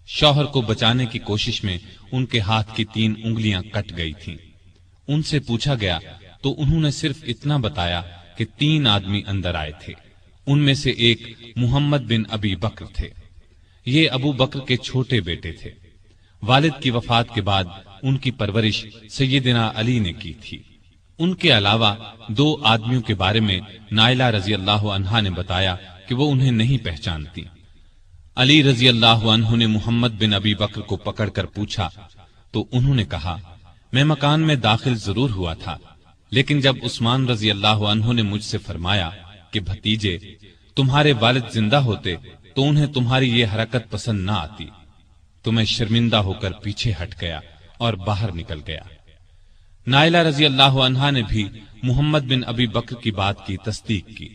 شوہر کو بچانے کی کوشش میں ان کے ہاتھ کی 3 انگلیاں کٹ گئی تھیں۔ ان سے پوچھا گیا تو انہوں نے صرف اتنا بتایا کہ 3 آدمی اندر آئے تھے۔ ان میں سے ایک محمد بن ابی بکر تھے۔ یہ ابو بکر کے چھوٹے بیٹے تھے۔ والد کی وفات کے بعد ان کی پرورش سیدنا علی نے کی تھی۔ ان کے علاوہ 2 آدمیوں کے بارے میں نائلہ رضی اللہ عنہا نے بتایا کہ وہ انہیں نہیں پہچانتی۔ علی رضی اللہ عنہ نے محمد بن ابی بکر کو پکڑ کر پوچھا تو انہوں نے کہا، میں مکان میں داخل ضرور ہوا تھا، لیکن جب عثمان رضی اللہ عنہ نے مجھ سے فرمایا کہ بھتیجے تمہارے والد زندہ ہوتے تو انہیں تمہاری یہ حرکت پسند نہ آتی، تو میں شرمندہ ہو کر پیچھے ہٹ گیا اور باہر نکل گیا۔ نائلہ رضی اللہ عنہا نے بھی محمد بن ابی بکر کی بات کی تصدیق کی،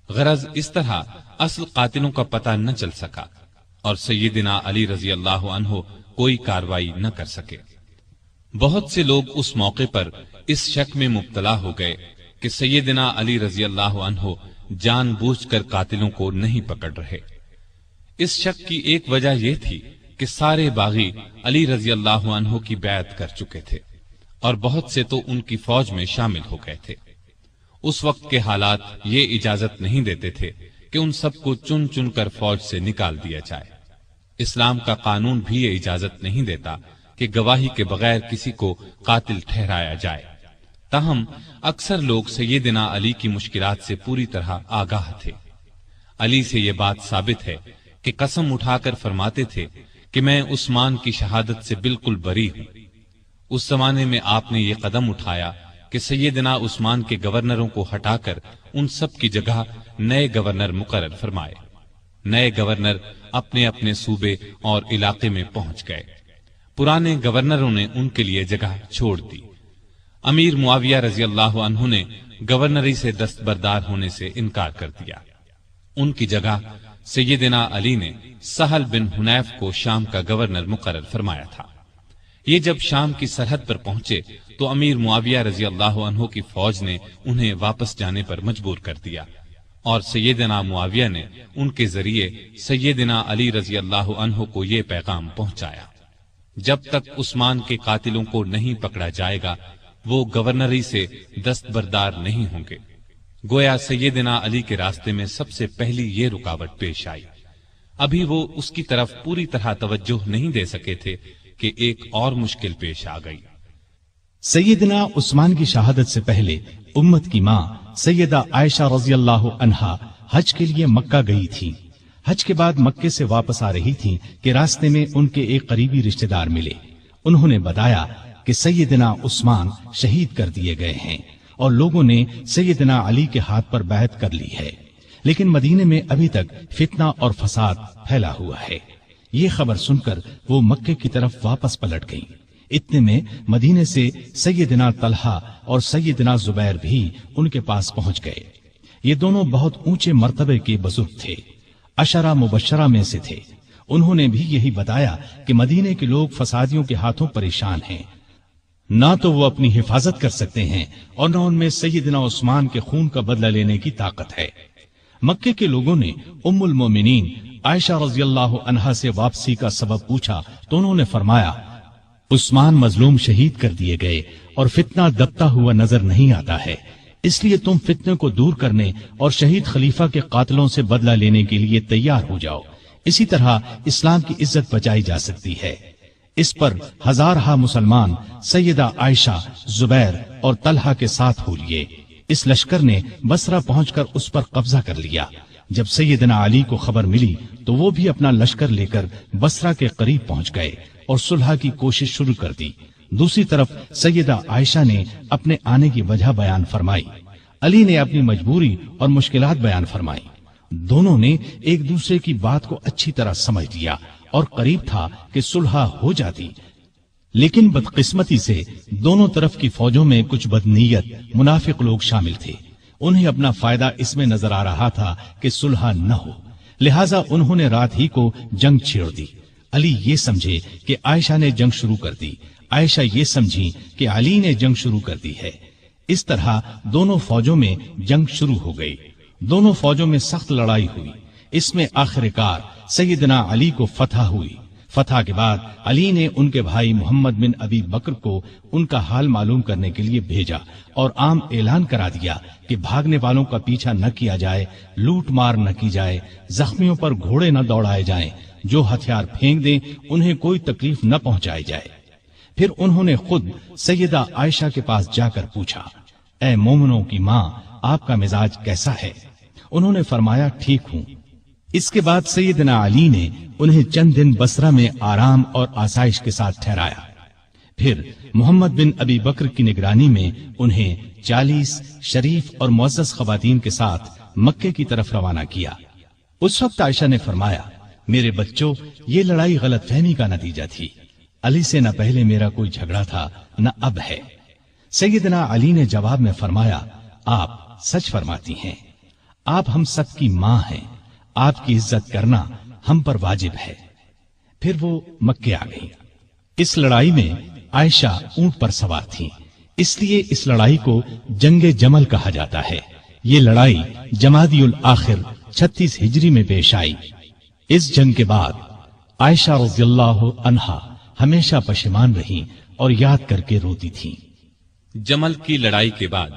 غرض اس طرح اصل قاتلوں کا پتہ نہ چل سکا اور سیدنا علی رضی اللہ عنہ کوئی کاروائی نہ کر سکے۔ بہت سے لوگ اس موقع پر اس شک میں مبتلا ہو گئے کہ سیدنا علی رضی اللہ عنہ جان بوجھ کر قاتلوں کو نہیں پکڑ رہے۔ اس شک کی ایک وجہ یہ تھی کہ سارے باغی علی رضی اللہ عنہ کی بیعت کر چکے تھے اور بہت سے تو ان کی فوج میں شامل ہو گئے تھے۔ اس وقت کے حالات یہ اجازت نہیں دیتے تھے کہ ان سب کو چن چن کر فوج سے نکال دیا جائے۔ اسلام کا قانون بھی یہ اجازت نہیں دیتا کہ گواہی کے بغیر کسی کو قاتل ٹھہرایا جائے۔ تاہم اکثر لوگ سیدنا علی کی مشکلات سے پوری طرح آگاہ تھے۔ علی سے یہ بات ثابت ہے کہ قسم اٹھا کر فرماتے تھے کہ میں عثمان کی شہادت سے بالکل بری ہوں۔ اس زمانے میں آپ نے یہ قدم اٹھایا کہ سیدنا عثمان کے گورنروں کو ہٹا کر ان سب کی جگہ نئے گورنر مقرر فرمائے۔ نئے گورنر اپنے اپنے صوبے اور علاقے میں پہنچ گئے۔ پرانے گورنروں نے ان کے لیے جگہ چھوڑ دی۔ امیر معاویہ رضی اللہ عنہ نے گورنری سے دستبردار ہونے سے انکار کر دیا۔ ان کی جگہ سیدنا علی نے سہل بن حنیف کو شام کا گورنر مقرر فرمایا تھا۔ یہ جب شام کی سرحد پر پہنچے تو امیر معاویہ رضی اللہ عنہ کی فوج نے انہیں واپس جانے پر مجبور کر دیا اور سیدنا معاویہ نے ان کے ذریعے سیدنا علی رضی اللہ عنہ کو یہ پیغام پہنچایا، جب تک عثمان کے قاتلوں کو نہیں پکڑا جائے گا وہ گورنری سے دستبردار نہیں ہوں گے۔ گویا سیدنا علی کے راستے میں سب سے پہلی یہ رکاوٹ پیش آئی۔ ابھی وہ اس کی طرف پوری طرح توجہ نہیں دے سکے تھے کہ ایک اور مشکل پیش آ گئی۔ سیدنا عثمان کی شہادت سے پہلے امت کی ماں سیدہ عائشہ رضی اللہ عنہا حج کے لیے مکہ گئی تھی۔ حج کے بعد مکے سے واپس آ رہی تھی کہ راستے میں ان کے ایک قریبی رشتہ دار ملے۔ انہوں نے بتایا کہ سیدنا عثمان شہید کر دیے گئے ہیں اور لوگوں نے سیدنا علی کے ہاتھ پر بیعت کر لی ہے، لیکن مدینے میں ابھی تک فتنہ اور فساد پھیلا ہوا ہے۔ یہ خبر سن کر وہ مکے کی طرف واپس پلٹ گئیں۔ اتنے میں مدینے سے سیدنا طلحہ اور سیدنا زبیر بھی ان کے پاس پہنچ گئے۔ یہ دونوں بہت اونچے مرتبے کے بزرگ تھے، عشرہ مبشرہ میں سے تھے۔ انہوں نے بھی یہی بتایا کہ مدینے کے لوگ فسادیوں کے ہاتھوں پریشان ہیں، نہ تو وہ اپنی حفاظت کر سکتے ہیں اور نہ ان میں سیدنا عثمان کے خون کا بدلہ لینے کی طاقت ہے۔ مکے کے لوگوں نے ام المومنین عائشہ رضی اللہ عنہا سے واپسی کا سبب پوچھا تو انہوں نے فرمایا، عثمان مظلوم شہید کر دیے گئے اور فتنہ دبتا ہوا نظر نہیں آتا ہے، اس لیے تم فتنے کو دور کرنے اور شہید خلیفہ کے قاتلوں سے بدلہ لینے کے لیے تیار ہو جاؤ، اسی طرح اسلام کی عزت بچائی جا سکتی ہے۔ اس پر ہزارہا مسلمان سیدہ عائشہ، زبیر اور طلحہ کے ساتھ ہو لیے۔ اس لشکر نے بصرہ پہنچ کر اس پر قبضہ کر لیا۔ جب سیدنا علی کو خبر ملی تو وہ بھی اپنا لشکر لے کر بصرہ کے قریب پہنچ گئے اور صلح کی کوشش شروع کر دی۔ دوسری طرف سیدہ عائشہ نے اپنے آنے کی وجہ بیان فرمائی، علی نے اپنی مجبوری اور مشکلات بیان فرمائی۔ دونوں نے ایک دوسرے کی بات کو اچھی طرح سمجھ لیا اور قریب تھا کہ صلح ہو جاتی، لیکن بدقسمتی سے دونوں طرف کی فوجوں میں کچھ بدنیت منافق لوگ شامل تھے۔ انہیں اپنا فائدہ اس میں نظر آ رہا تھا کہ صلح نہ ہو، لہٰذا انہوں نے رات ہی کو جنگ چھیڑ دی۔ علی یہ سمجھے کہ عائشہ نے جنگ شروع کر دی، عائشہ یہ سمجھی کہ علی نے جنگ شروع کر دی ہے۔ اس طرح دونوں فوجوں میں جنگ شروع ہو گئی۔ دونوں فوجوں میں سخت لڑائی ہوئی۔ اس میں آخر کار سیدنا علی کو فتح ہوئی۔ فتح کے بعد علی نے ان کے بھائی محمد بن ابی بکر کو ان کا حال معلوم کرنے کے لیے بھیجا اور عام اعلان کرا دیا کہ بھاگنے والوں کا پیچھا نہ کیا جائے، لوٹ مار نہ کی جائے، زخمیوں پر گھوڑے نہ دوڑائے جائیں، جو ہتھیار پھینک دیں انہیں کوئی تکلیف نہ پہنچائی جائے۔ پھر انہوں نے خود سیدہ عائشہ کے پاس جا کر پوچھا، اے مومنوں کی ماں، آپ کا مزاج کیسا ہے؟ انہوں نے فرمایا ٹھیک ہوں۔ اس کے بعد سیدنا علی نے انہیں چند دن بصرہ میں آرام اور آسائش کے ساتھ ٹھہرایا، پھر محمد بن ابی بکر کی نگرانی میں انہیں 40 شریف اور معزز خواتین کے ساتھ مکے کی طرف روانہ کیا۔ اس وقت عائشہ نے فرمایا، میرے بچوں، یہ لڑائی غلط فہمی کا نتیجہ تھی۔ علی سے نہ پہلے میرا کوئی جھگڑا تھا نہ اب ہے۔ سیدنا علی نے جواب میں فرمایا، آپ سچ فرماتی ہیں، آپ ہم سب کی ماں ہیں، آپ کی عزت کرنا ہم پر واجب ہے۔ پھر وہ مکے آ گئی۔ اس لڑائی میں عائشہ اونٹ پر سوار تھیں، اس لیے اس لڑائی کو جنگ جمل کہا جاتا ہے۔ یہ لڑائی جمادی الاخر 36 ہجری میں پیش آئی۔ اس جنگ کے بعد عائشہ رضی اللہ عنہا ہمیشہ پشیمان رہیں اور یاد کر کے روتی تھیں۔ جمل کی لڑائی کے بعد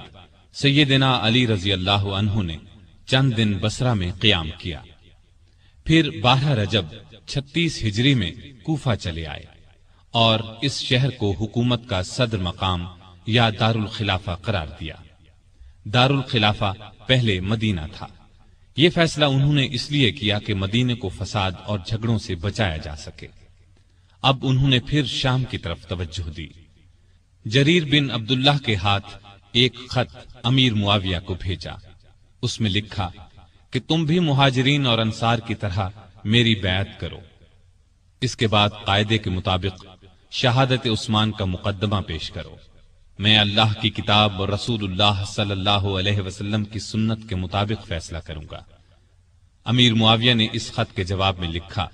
سیدنا علی رضی اللہ عنہ نے چند دن بصرہ میں قیام کیا، پھر 12 رجب 36 ہجری میں کوفہ چلے آئے اور اس شہر کو حکومت کا صدر مقام یا دارالخلافہ قرار دیا۔ دارالخلافہ پہلے مدینہ تھا۔ یہ فیصلہ انہوں نے اس لیے کیا کہ مدینے کو فساد اور جھگڑوں سے بچایا جا سکے۔ اب انہوں نے پھر شام کی طرف توجہ دی۔ جریر بن عبداللہ کے ہاتھ ایک خط امیر معاویہ کو بھیجا۔ اس میں لکھا کہ تم بھی مہاجرین اور انصار کی طرح میری بیعت کرو۔ اس کے بعد قاعدے کے مطابق شہادت عثمان کا مقدمہ پیش کرو۔ میں اللہ کی کتاب اور رسول اللہ صلی اللہ علیہ وسلم کی سنت کے مطابق فیصلہ کروں گا۔ امیر معاویہ نے اس خط کے جواب میں لکھا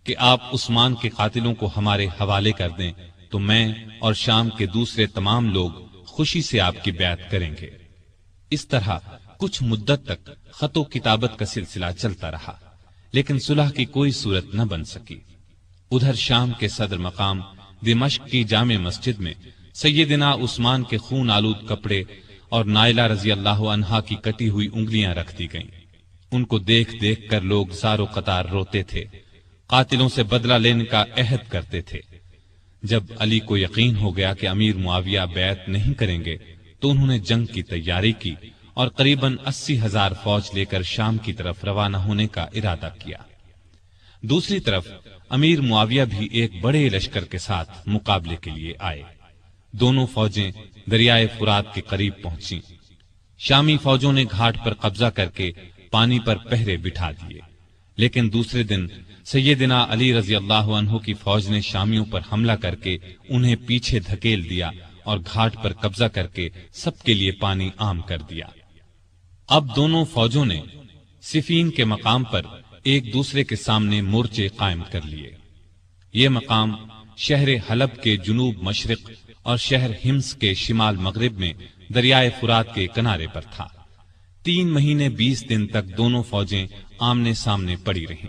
کہ آپ عثمان کے قاتلوں کو ہمارے حوالے کر دیں تو میں اور شام کے دوسرے تمام لوگ خوشی سے آپ کی بیعت کریں گے۔ اس طرح کچھ مدت تک خط و کتابت کا سلسلہ چلتا رہا، لیکن صلح کی کوئی صورت نہ بن سکی۔ ادھر شام کے صدر مقام دمشق کی جامع مسجد میں سیدنا عثمان کے خون آلود کپڑے اور نائلہ رضی اللہ عنہا کی کٹی ہوئی انگلیاں رکھ دی گئیں۔ ان کو دیکھ دیکھ کر لوگ زار و قطار روتے تھے، قاتلوں سے بدلہ لینے کا عہد کرتے تھے۔ جب علی کو یقین ہو گیا کہ امیر معاویہ بیعت نہیں کریں گے تو انہوں نے جنگ کی تیاری کی اور قریباً 80,000 فوج لے کر شام کی طرف روانہ ہونے کا ارادہ کیا۔ دوسری طرف امیر معاویہ بھی ایک بڑے لشکر کے ساتھ مقابلے کے لیے آئے۔ دونوں فوجیں دریائے فرات کے قریب پہنچیں۔ شامی فوجوں نے گھاٹ پر قبضہ کر کے پانی پر پہرے بٹھا دیے، لیکن دوسرے دن سیدنا علی رضی اللہ عنہ کی فوج نے شامیوں پر حملہ کر کے انہیں پیچھے دھکیل دیا اور گھاٹ پر قبضہ کر کے سب کے لیے پانی عام کر دیا۔ اب دونوں فوجوں نے صفین کے مقام پر ایک دوسرے کے سامنے مورچے قائم کر لیے۔ یہ مقام شہر حلب کے جنوب مشرق اور شہر ہمس کے شمال مغرب میں دریائے فرات کے کنارے پر تھا۔ 3 مہینے 20 دن تک دونوں فوجیں آمنے سامنے پڑی رہیں۔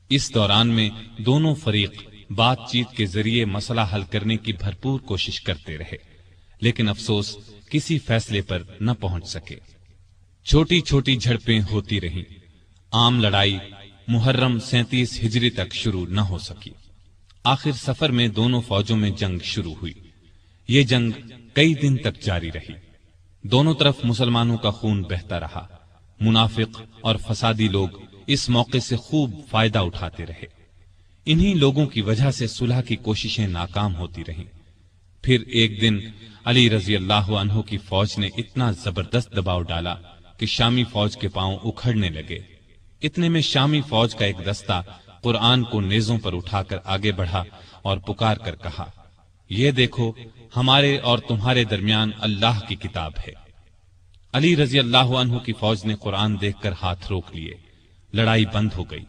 اس دوران میں دونوں فریق بات چیت کے ذریعے مسئلہ حل کرنے کی بھرپور کوشش کرتے رہے، لیکن افسوس کسی فیصلے پر نہ پہنچ سکے۔ چھوٹی چھوٹی جھڑپیں ہوتی رہیں۔ عام لڑائی محرم 37 ہجری تک شروع نہ ہو سکی۔ آخر سفر میں دونوں فوجوں میں جنگ شروع ہوئی۔ یہ جنگ کئی دن تک جاری رہی۔ دونوں طرف مسلمانوں کا خون بہتا رہا۔ منافق اور فسادی لوگ اس موقع سے خوب فائدہ اٹھاتے رہے۔ انہی لوگوں کی وجہ سے صلح کی کوششیں ناکام ہوتی رہیں۔ پھر ایک دن علی رضی اللہ عنہ کی فوج نے اتنا زبردست دباؤ ڈالا کہ شامی فوج کے پاؤں اکھڑنے لگے۔ اتنے میں شامی فوج کا ایک دستہ قرآن کو نیزوں پر اٹھا کر آگے بڑھا اور پکار کر کہا، یہ دیکھو ہمارے اور تمہارے درمیان اللہ کی کتاب ہے۔ علی رضی اللہ عنہ کی فوج نے قرآن دیکھ کر ہاتھ روک لیے۔ لڑائی بند ہو گئی۔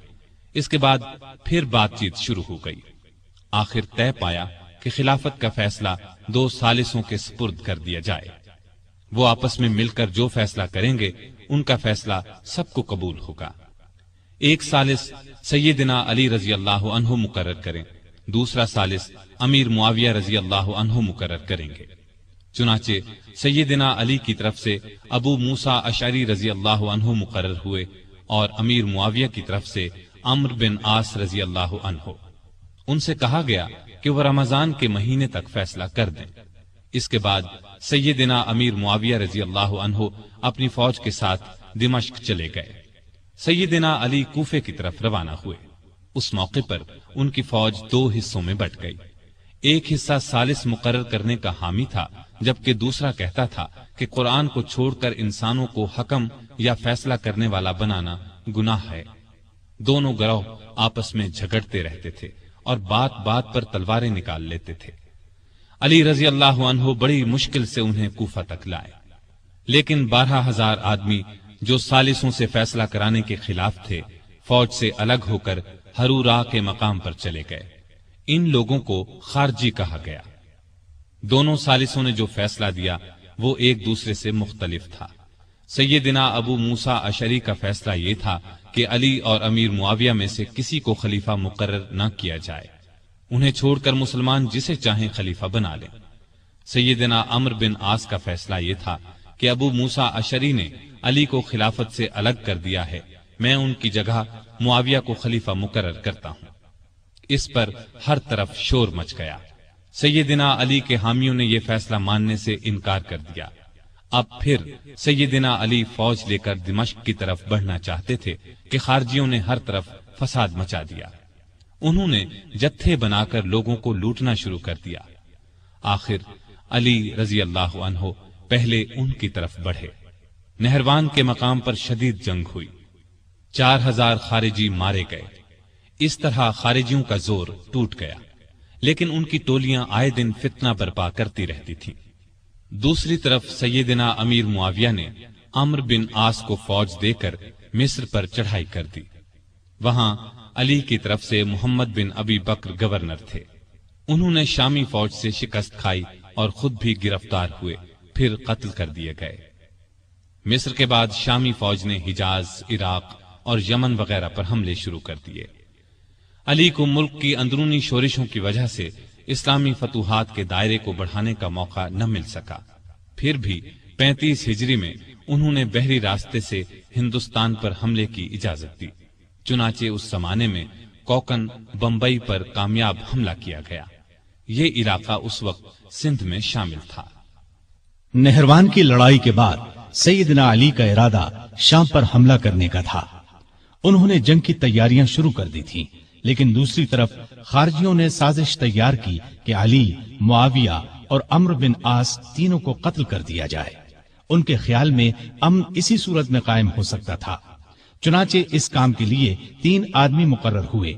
اس کے بعد پھر بات چیت شروع ہو گئی۔ آخر طے پایا کہ خلافت کا فیصلہ 2 ثالثوں کے سپرد کر دیا جائے۔ وہ آپس میں مل کر جو فیصلہ کریں گے ان کا فیصلہ سب کو قبول ہوگا۔ ایک ثالث سیدنا علی رضی اللہ عنہ مقرر کریں، دوسرا ثالث امیر معاویہ رضی اللہ عنہ مقرر کریں گے۔ چنانچہ سیدنا علی کی طرف سے ابو موسیٰ اشعری رضی اللہ عنہ مقرر ہوئے اور امیر معاویہ کی طرف سے عمرو بن عاص رضی اللہ عنہ۔ ان سے کہا گیا کہ وہ رمضان کے مہینے تک فیصلہ کر دیں۔ اس کے بعد سیدنا امیر معاویہ رضی اللہ عنہ اپنی فوج کے ساتھ دمشق چلے گئے۔ سیدنا علی کوفے کی طرف روانہ ہوئے۔ اس موقع پر ان کی فوج 2 حصوں میں بٹ گئی۔ ایک حصہ ثالث مقرر کرنے کا حامی تھا، جبکہ دوسرا کہتا تھا کہ قرآن کو چھوڑ کر انسانوں کو حکم یا فیصلہ کرنے والا بنانا گناہ ہے۔ دونوں گروہ آپس میں جھگڑتے رہتے تھے اور بات بات پر تلواریں نکال لیتے تھے۔ علی رضی اللہ عنہ بڑی مشکل سے انہیں کوفہ تک لائے، لیکن 12,000 آدمی جو ثالثوں سے فیصلہ کرانے کے خلاف تھے، فوج سے الگ ہو کر ہرورا کے مقام پر چلے گئے۔ ان لوگوں کو خارجی کہا گیا۔ دونوں ثالثوں نے جو فیصلہ دیا وہ ایک دوسرے سے مختلف تھا۔ سیدنا ابو موسیٰ اشعری کا فیصلہ یہ تھا کہ علی اور امیر معاویہ میں سے کسی کو خلیفہ مقرر نہ کیا جائے، انہیں چھوڑ کر مسلمان جسے چاہیں خلیفہ بنا لیں۔ سیدنا عمرو بن عاص کا فیصلہ یہ تھا کہ ابو موسیٰ اشعری نے علی کو خلافت سے الگ کر دیا ہے، میں ان کی جگہ معاویہ کو خلیفہ مقرر کرتا ہوں۔ اس پر ہر طرف شور مچ گیا۔ سیدنا علی کے حامیوں نے یہ فیصلہ ماننے سے انکار کر دیا۔ اب پھر سیدنا علی فوج لے کر دمشق کی طرف بڑھنا چاہتے تھے کہ خارجیوں نے ہر طرف فساد مچا دیا۔ انہوں نے جتھے بنا کر لوگوں کو لوٹنا شروع کر دیا۔ آخر علی رضی اللہ عنہ پہلے ان کی طرف بڑھے۔ نہروان کے مقام پر شدید جنگ ہوئی، 4,000 خارجی مارے گئے۔ اس طرح خارجیوں کا زور ٹوٹ گیا، لیکن ان کی ٹولیاں آئے دن فتنہ برپا کرتی رہتی تھیں۔ دوسری طرف سیدنا امیر معاویہ نے عمرو بن عاص کو فوج دے کر مصر پر چڑھائی کر دی۔ وہاں علی کی طرف سے محمد بن ابی بکر گورنر تھے۔ انہوں نے شامی فوج سے شکست کھائی اور خود بھی گرفتار ہوئے، پھر قتل کر دیے گئے۔ مصر کے بعد شامی فوج نے حجاز، عراق اور یمن وغیرہ پر حملے شروع کر دیے۔ علی کو ملک کی اندرونی شورشوں کی وجہ سے اسلامی فتوحات کے دائرے کو بڑھانے کا موقع نہ مل سکا۔ پھر بھی 35 ہجری میں انہوں نے بحری راستے سے ہندوستان پر حملے کی اجازت دی۔ چنانچہ اس زمانے میں کوکن بمبئی پر کامیاب حملہ کیا گیا۔ یہ علاقہ اس وقت سندھ میں شامل تھا۔ نہروان کی لڑائی کے بعد سیدنا علی کا ارادہ شام پر حملہ کرنے کا تھا۔ انہوں نے جنگ کی تیاریاں شروع کر دی تھیں، لیکن دوسری طرف خارجیوں نے سازش تیار کی کہ علی، معاویہ اور عمرو بن عاص تینوں کو قتل کر دیا جائے۔ ان کے خیال میں امن اسی صورت میں قائم ہو سکتا تھا۔ چنانچہ اس کام کے لیے 3 آدمی مقرر ہوئے۔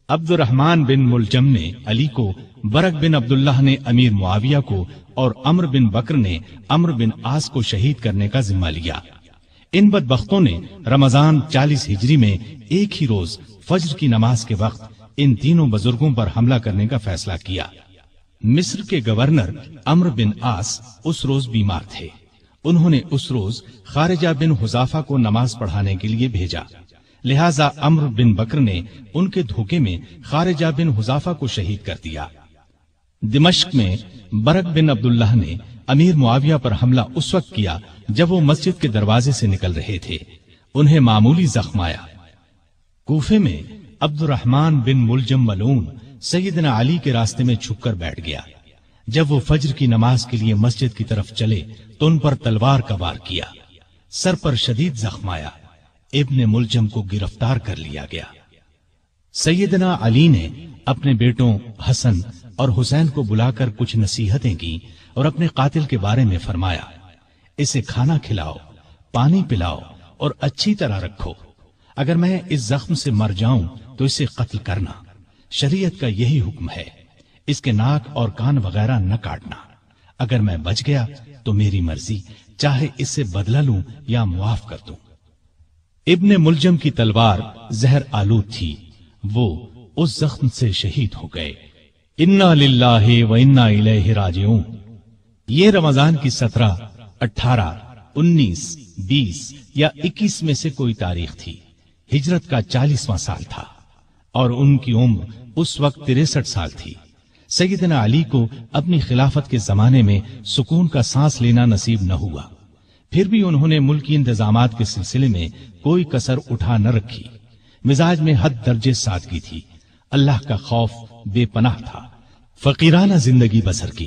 عبد الرحمن بن ملجم نے علی کو، برق بن عبداللہ نے امیر معاویہ کو اور عمرو بن بکر نے عمرو بن عاص کو شہید کرنے کا ذمہ لیا۔ ان بدبختوں نے رمضان 40 ہجری میں ایک ہی روز فجر کی نماز کے وقت ان تینوں بزرگوں پر حملہ کرنے کا فیصلہ کیا۔ مصر کے گورنر عمرو بن عاص اس روز بیمار تھے۔ انہوں نے اس روز خارجہ بن حذافہ کو نماز پڑھانے کے لیے بھیجا، لہذا عمرو بن بکر نے ان کے دھوکے میں خارجہ بن حذافہ کو شہید کر دیا۔ دمشق میں برق بن عبداللہ نے امیر معاویہ پر حملہ اس وقت کیا جب وہ مسجد کے دروازے سے نکل رہے تھے۔ انہیں معمولی زخم آیا۔ کوفے میں عبد الرحمن بن ملجم ملعون سیدنا علی کے راستے میں چھپ کر بیٹھ گیا۔ جب وہ فجر کی نماز کے لیے مسجد کی طرف چلے تو ان پر تلوار کا وار کیا، سر پر شدید زخم آیا۔ ابن ملجم کو گرفتار کر لیا گیا۔ سیدنا علی نے اپنے بیٹوں حسن اور حسین کو بلا کر کچھ نصیحتیں کی اور اپنے قاتل کے بارے میں فرمایا، اسے کھانا کھلاؤ، پانی پلاؤ اور اچھی طرح رکھو۔ اگر میں اس زخم سے مر جاؤں تو اسے قتل کرنا، شریعت کا یہی حکم ہے۔ اس کے ناک اور کان وغیرہ نہ کاٹنا۔ اگر میں بچ گیا تو میری مرضی، چاہے اس سے بدلہ لوں یا معاف کر دوں۔ ابن ملجم کی تلوار زہر آلود تھی، وہ اس زخم سے شہید ہو گئے۔ انا للہ و انا الیہ راجعون۔ یہ رمضان کی 17، 18، 19، 20 یا 21 میں سے کوئی تاریخ تھی۔ ہجرت کا 40واں سال تھا اور ان کی عمر اس وقت 63 سال تھی۔ سیدنا علی کو اپنی خلافت کے زمانے میں سکون کا سانس لینا نصیب نہ ہوا، پھر بھی انہوں نے ملکی انتظامات کے سلسلے میں کوئی کسر اٹھا نہ رکھی۔ مزاج میں حد درجے سادگی تھی، اللہ کا خوف بے پناہ تھا۔ فقیرانہ زندگی بسر کی،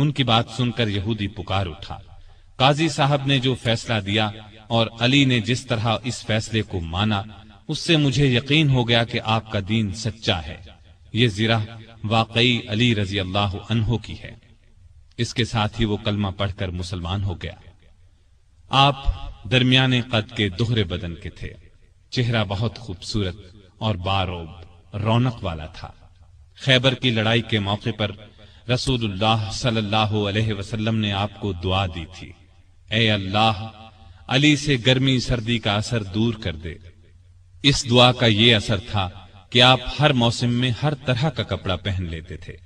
ان کی بات سن کر یہودی پکار اٹھا۔ قاضی صاحب نے جو فیصلہ دیا اور علی نے جس طرح اس فیصلے کو مانا، اس سے مجھے یقین ہو گیا کہ آپ کا دین سچا ہے۔ یہ زرہ واقعی علی رضی اللہ عنہ کی ہے۔ اس کے ساتھ ہی وہ کلمہ پڑھ کر مسلمان ہو گیا۔ آپ درمیانے قد کے دوہرے بدن کے تھے، چہرہ بہت خوبصورت اور باروب رونق والا تھا۔ خیبر کی لڑائی کے موقع پر رسول اللہ صلی اللہ علیہ وسلم نے آپ کو دعا دی تھی، اے اللہ علی سے گرمی سردی کا اثر دور کر دے۔ اس دعا کا یہ اثر تھا کہ آپ ہر موسم میں ہر طرح کا کپڑا پہن لیتے تھے۔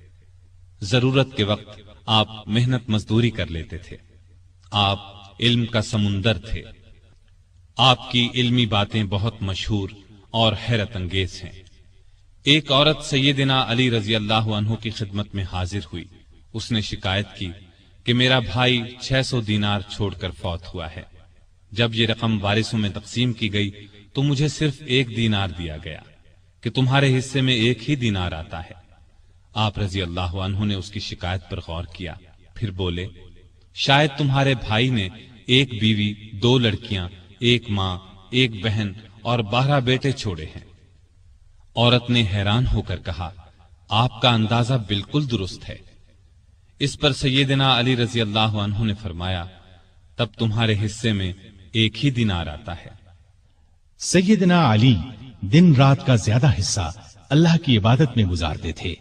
ضرورت کے وقت آپ محنت مزدوری کر لیتے تھے۔ آپ علم کا سمندر تھے۔ آپ کی علمی باتیں بہت مشہور اور حیرت انگیز ہیں۔ ایک عورت سیدنا علی رضی اللہ عنہ کی خدمت میں حاضر ہوئی۔ اس نے شکایت کی کہ میرا بھائی 600 دینار چھوڑ کر فوت ہوا ہے۔ جب یہ رقم وارثوں میں تقسیم کی گئی تو مجھے صرف 1 دینار دیا گیا کہ تمہارے حصے میں 1 ہی دینار آتا ہے۔ آپ رضی اللہ عنہ نے اس کی شکایت پر غور کیا، پھر بولے، شاید تمہارے بھائی نے 1 بیوی، 2 لڑکیاں، 1 ماں، 1 بہن اور 12 بیٹے چھوڑے ہیں۔ عورت نے حیران ہو کر کہا، آپ کا اندازہ بالکل درست ہے۔ اس پر سیدنا علی رضی اللہ عنہ نے فرمایا، تب تمہارے حصے میں 1 ہی دینار آتا ہے۔ سیدنا علی دن رات کا زیادہ حصہ اللہ کی عبادت میں گزارتے تھے۔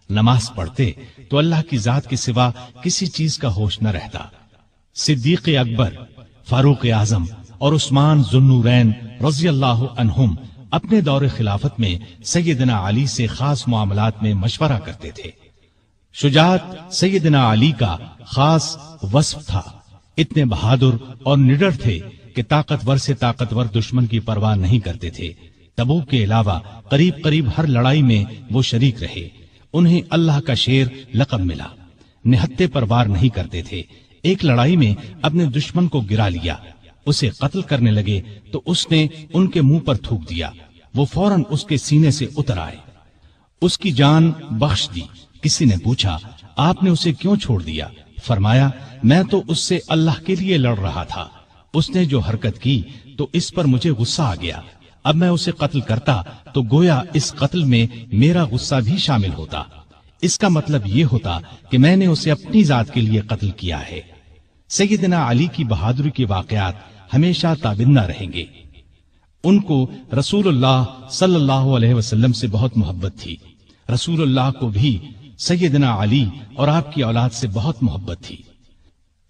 نماز پڑھتے تو اللہ کی ذات کے سوا کسی چیز کا ہوش نہ رہتا۔ صدیق اکبر، فاروق اعظم اور عثمان ذو النورین رضی اللہ عنہم اپنے دور خلافت میں سیدنا علی سے خاص معاملات میں مشورہ کرتے تھے۔ شجاعت سیدنا علی کا خاص وصف تھا۔ اتنے بہادر اور نڈر تھے کہ طاقتور سے طاقتور دشمن کی پرواہ نہیں کرتے تھے۔ تبوک کے علاوہ قریب قریب ہر لڑائی میں وہ شریک رہے۔ انہیں اللہ کا شیر لقب ملا۔ نہتے پر وار نہیں کرتے تھے۔ ایک لڑائی میں اپنے دشمن کو گرا لیا، اسے قتل کرنے لگے تو اس نے ان کے منہ پر تھوک دیا، وہ فوراً اس کے سینے سے اتر آئے، اس کی جان بخش دی۔ کسی نے پوچھا، آپ نے اسے کیوں چھوڑ دیا؟ فرمایا، میں تو اس سے اللہ کے لیے لڑ رہا تھا، اس نے جو حرکت کی تو اس پر مجھے غصہ آ گیا۔ اب میں اسے قتل کرتا تو گویا اس قتل میں میرا غصہ بھی شامل ہوتا۔ اس کا مطلب یہ ہوتا کہ میں نے اسے اپنی ذات کے لیے قتل کیا ہے۔ سیدنا علی کی بہادری کے واقعات ہمیشہ تابندہ رہیں گے۔ ان کو رسول اللہ صلی اللہ علیہ وسلم سے بہت محبت تھی۔ رسول اللہ کو بھی سیدنا علی اور آپ کی اولاد سے بہت محبت تھی۔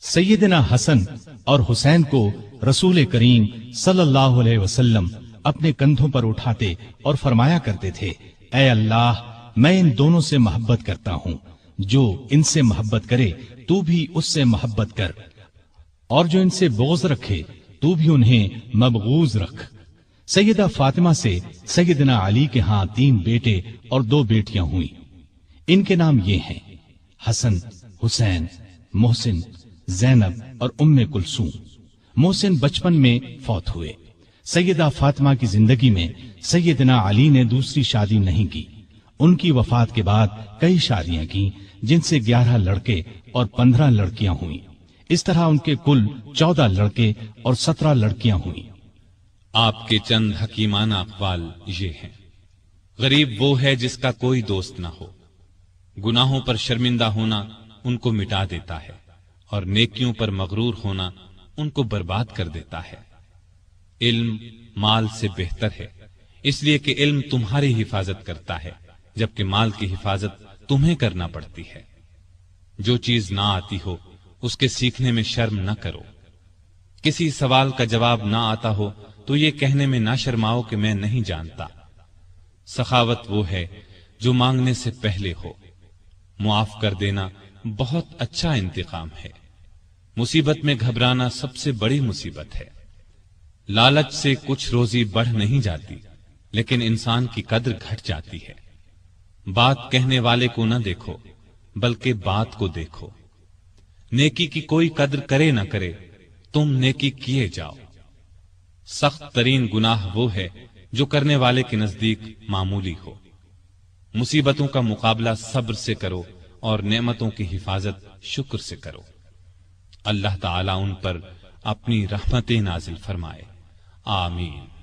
سیدنا حسن اور حسین کو رسول کریم صلی اللہ علیہ وسلم اپنے کندھوں پر اٹھاتے اور فرمایا کرتے تھے، اے اللہ، میں ان دونوں سے محبت کرتا ہوں، جو ان سے محبت کرے تو بھی اس سے محبت کر، اور جو ان سے بغض رکھے تو بھی انہیں مبغوض رکھ۔ سیدہ فاطمہ سے سیدنا علی کے ہاں 3 بیٹے اور 2 بیٹیاں ہوئیں۔ ان کے نام یہ ہیں، حسن، حسین، محسن، زینب اور ام کلثوم۔ محسن بچپن میں فوت ہوئے۔ سیدہ فاطمہ کی زندگی میں سیدنا علی نے دوسری شادی نہیں کی۔ ان کی وفات کے بعد کئی شادیاں کی، جن سے 11 لڑکے اور 15 لڑکیاں ہوئیں۔ اس طرح ان کے کل 14 لڑکے اور 17 لڑکیاں ہوئیں۔ آپ کے چند حکیمانہ اقوال یہ ہیں، غریب وہ ہے جس کا کوئی دوست نہ ہو، گناہوں پر شرمندہ ہونا ان کو مٹا دیتا ہے، اور نیکیوں پر مغرور ہونا ان کو برباد کر دیتا ہے۔ علم مال سے بہتر ہے، اس لیے کہ علم تمہاری حفاظت کرتا ہے، جبکہ مال کی حفاظت تمہیں کرنا پڑتی ہے۔ جو چیز نہ آتی ہو اس کے سیکھنے میں شرم نہ کرو۔ کسی سوال کا جواب نہ آتا ہو تو یہ کہنے میں نہ شرماؤ کہ میں نہیں جانتا۔ سخاوت وہ ہے جو مانگنے سے پہلے ہو۔ معاف کر دینا بہت اچھا انتقام ہے۔ مصیبت میں گھبرانا سب سے بڑی مصیبت ہے۔ لالچ سے کچھ روزی بڑھ نہیں جاتی، لیکن انسان کی قدر گھٹ جاتی ہے۔ بات کہنے والے کو نہ دیکھو، بلکہ بات کو دیکھو۔ نیکی کی کوئی قدر کرے نہ کرے، تم نیکی کیے جاؤ۔ سخت ترین گناہ وہ ہے جو کرنے والے کے نزدیک معمولی ہو۔ مصیبتوں کا مقابلہ صبر سے کرو اور نعمتوں کی حفاظت شکر سے کرو۔ اللہ تعالیٰ ان پر اپنی رحمتیں نازل فرمائے، آمین۔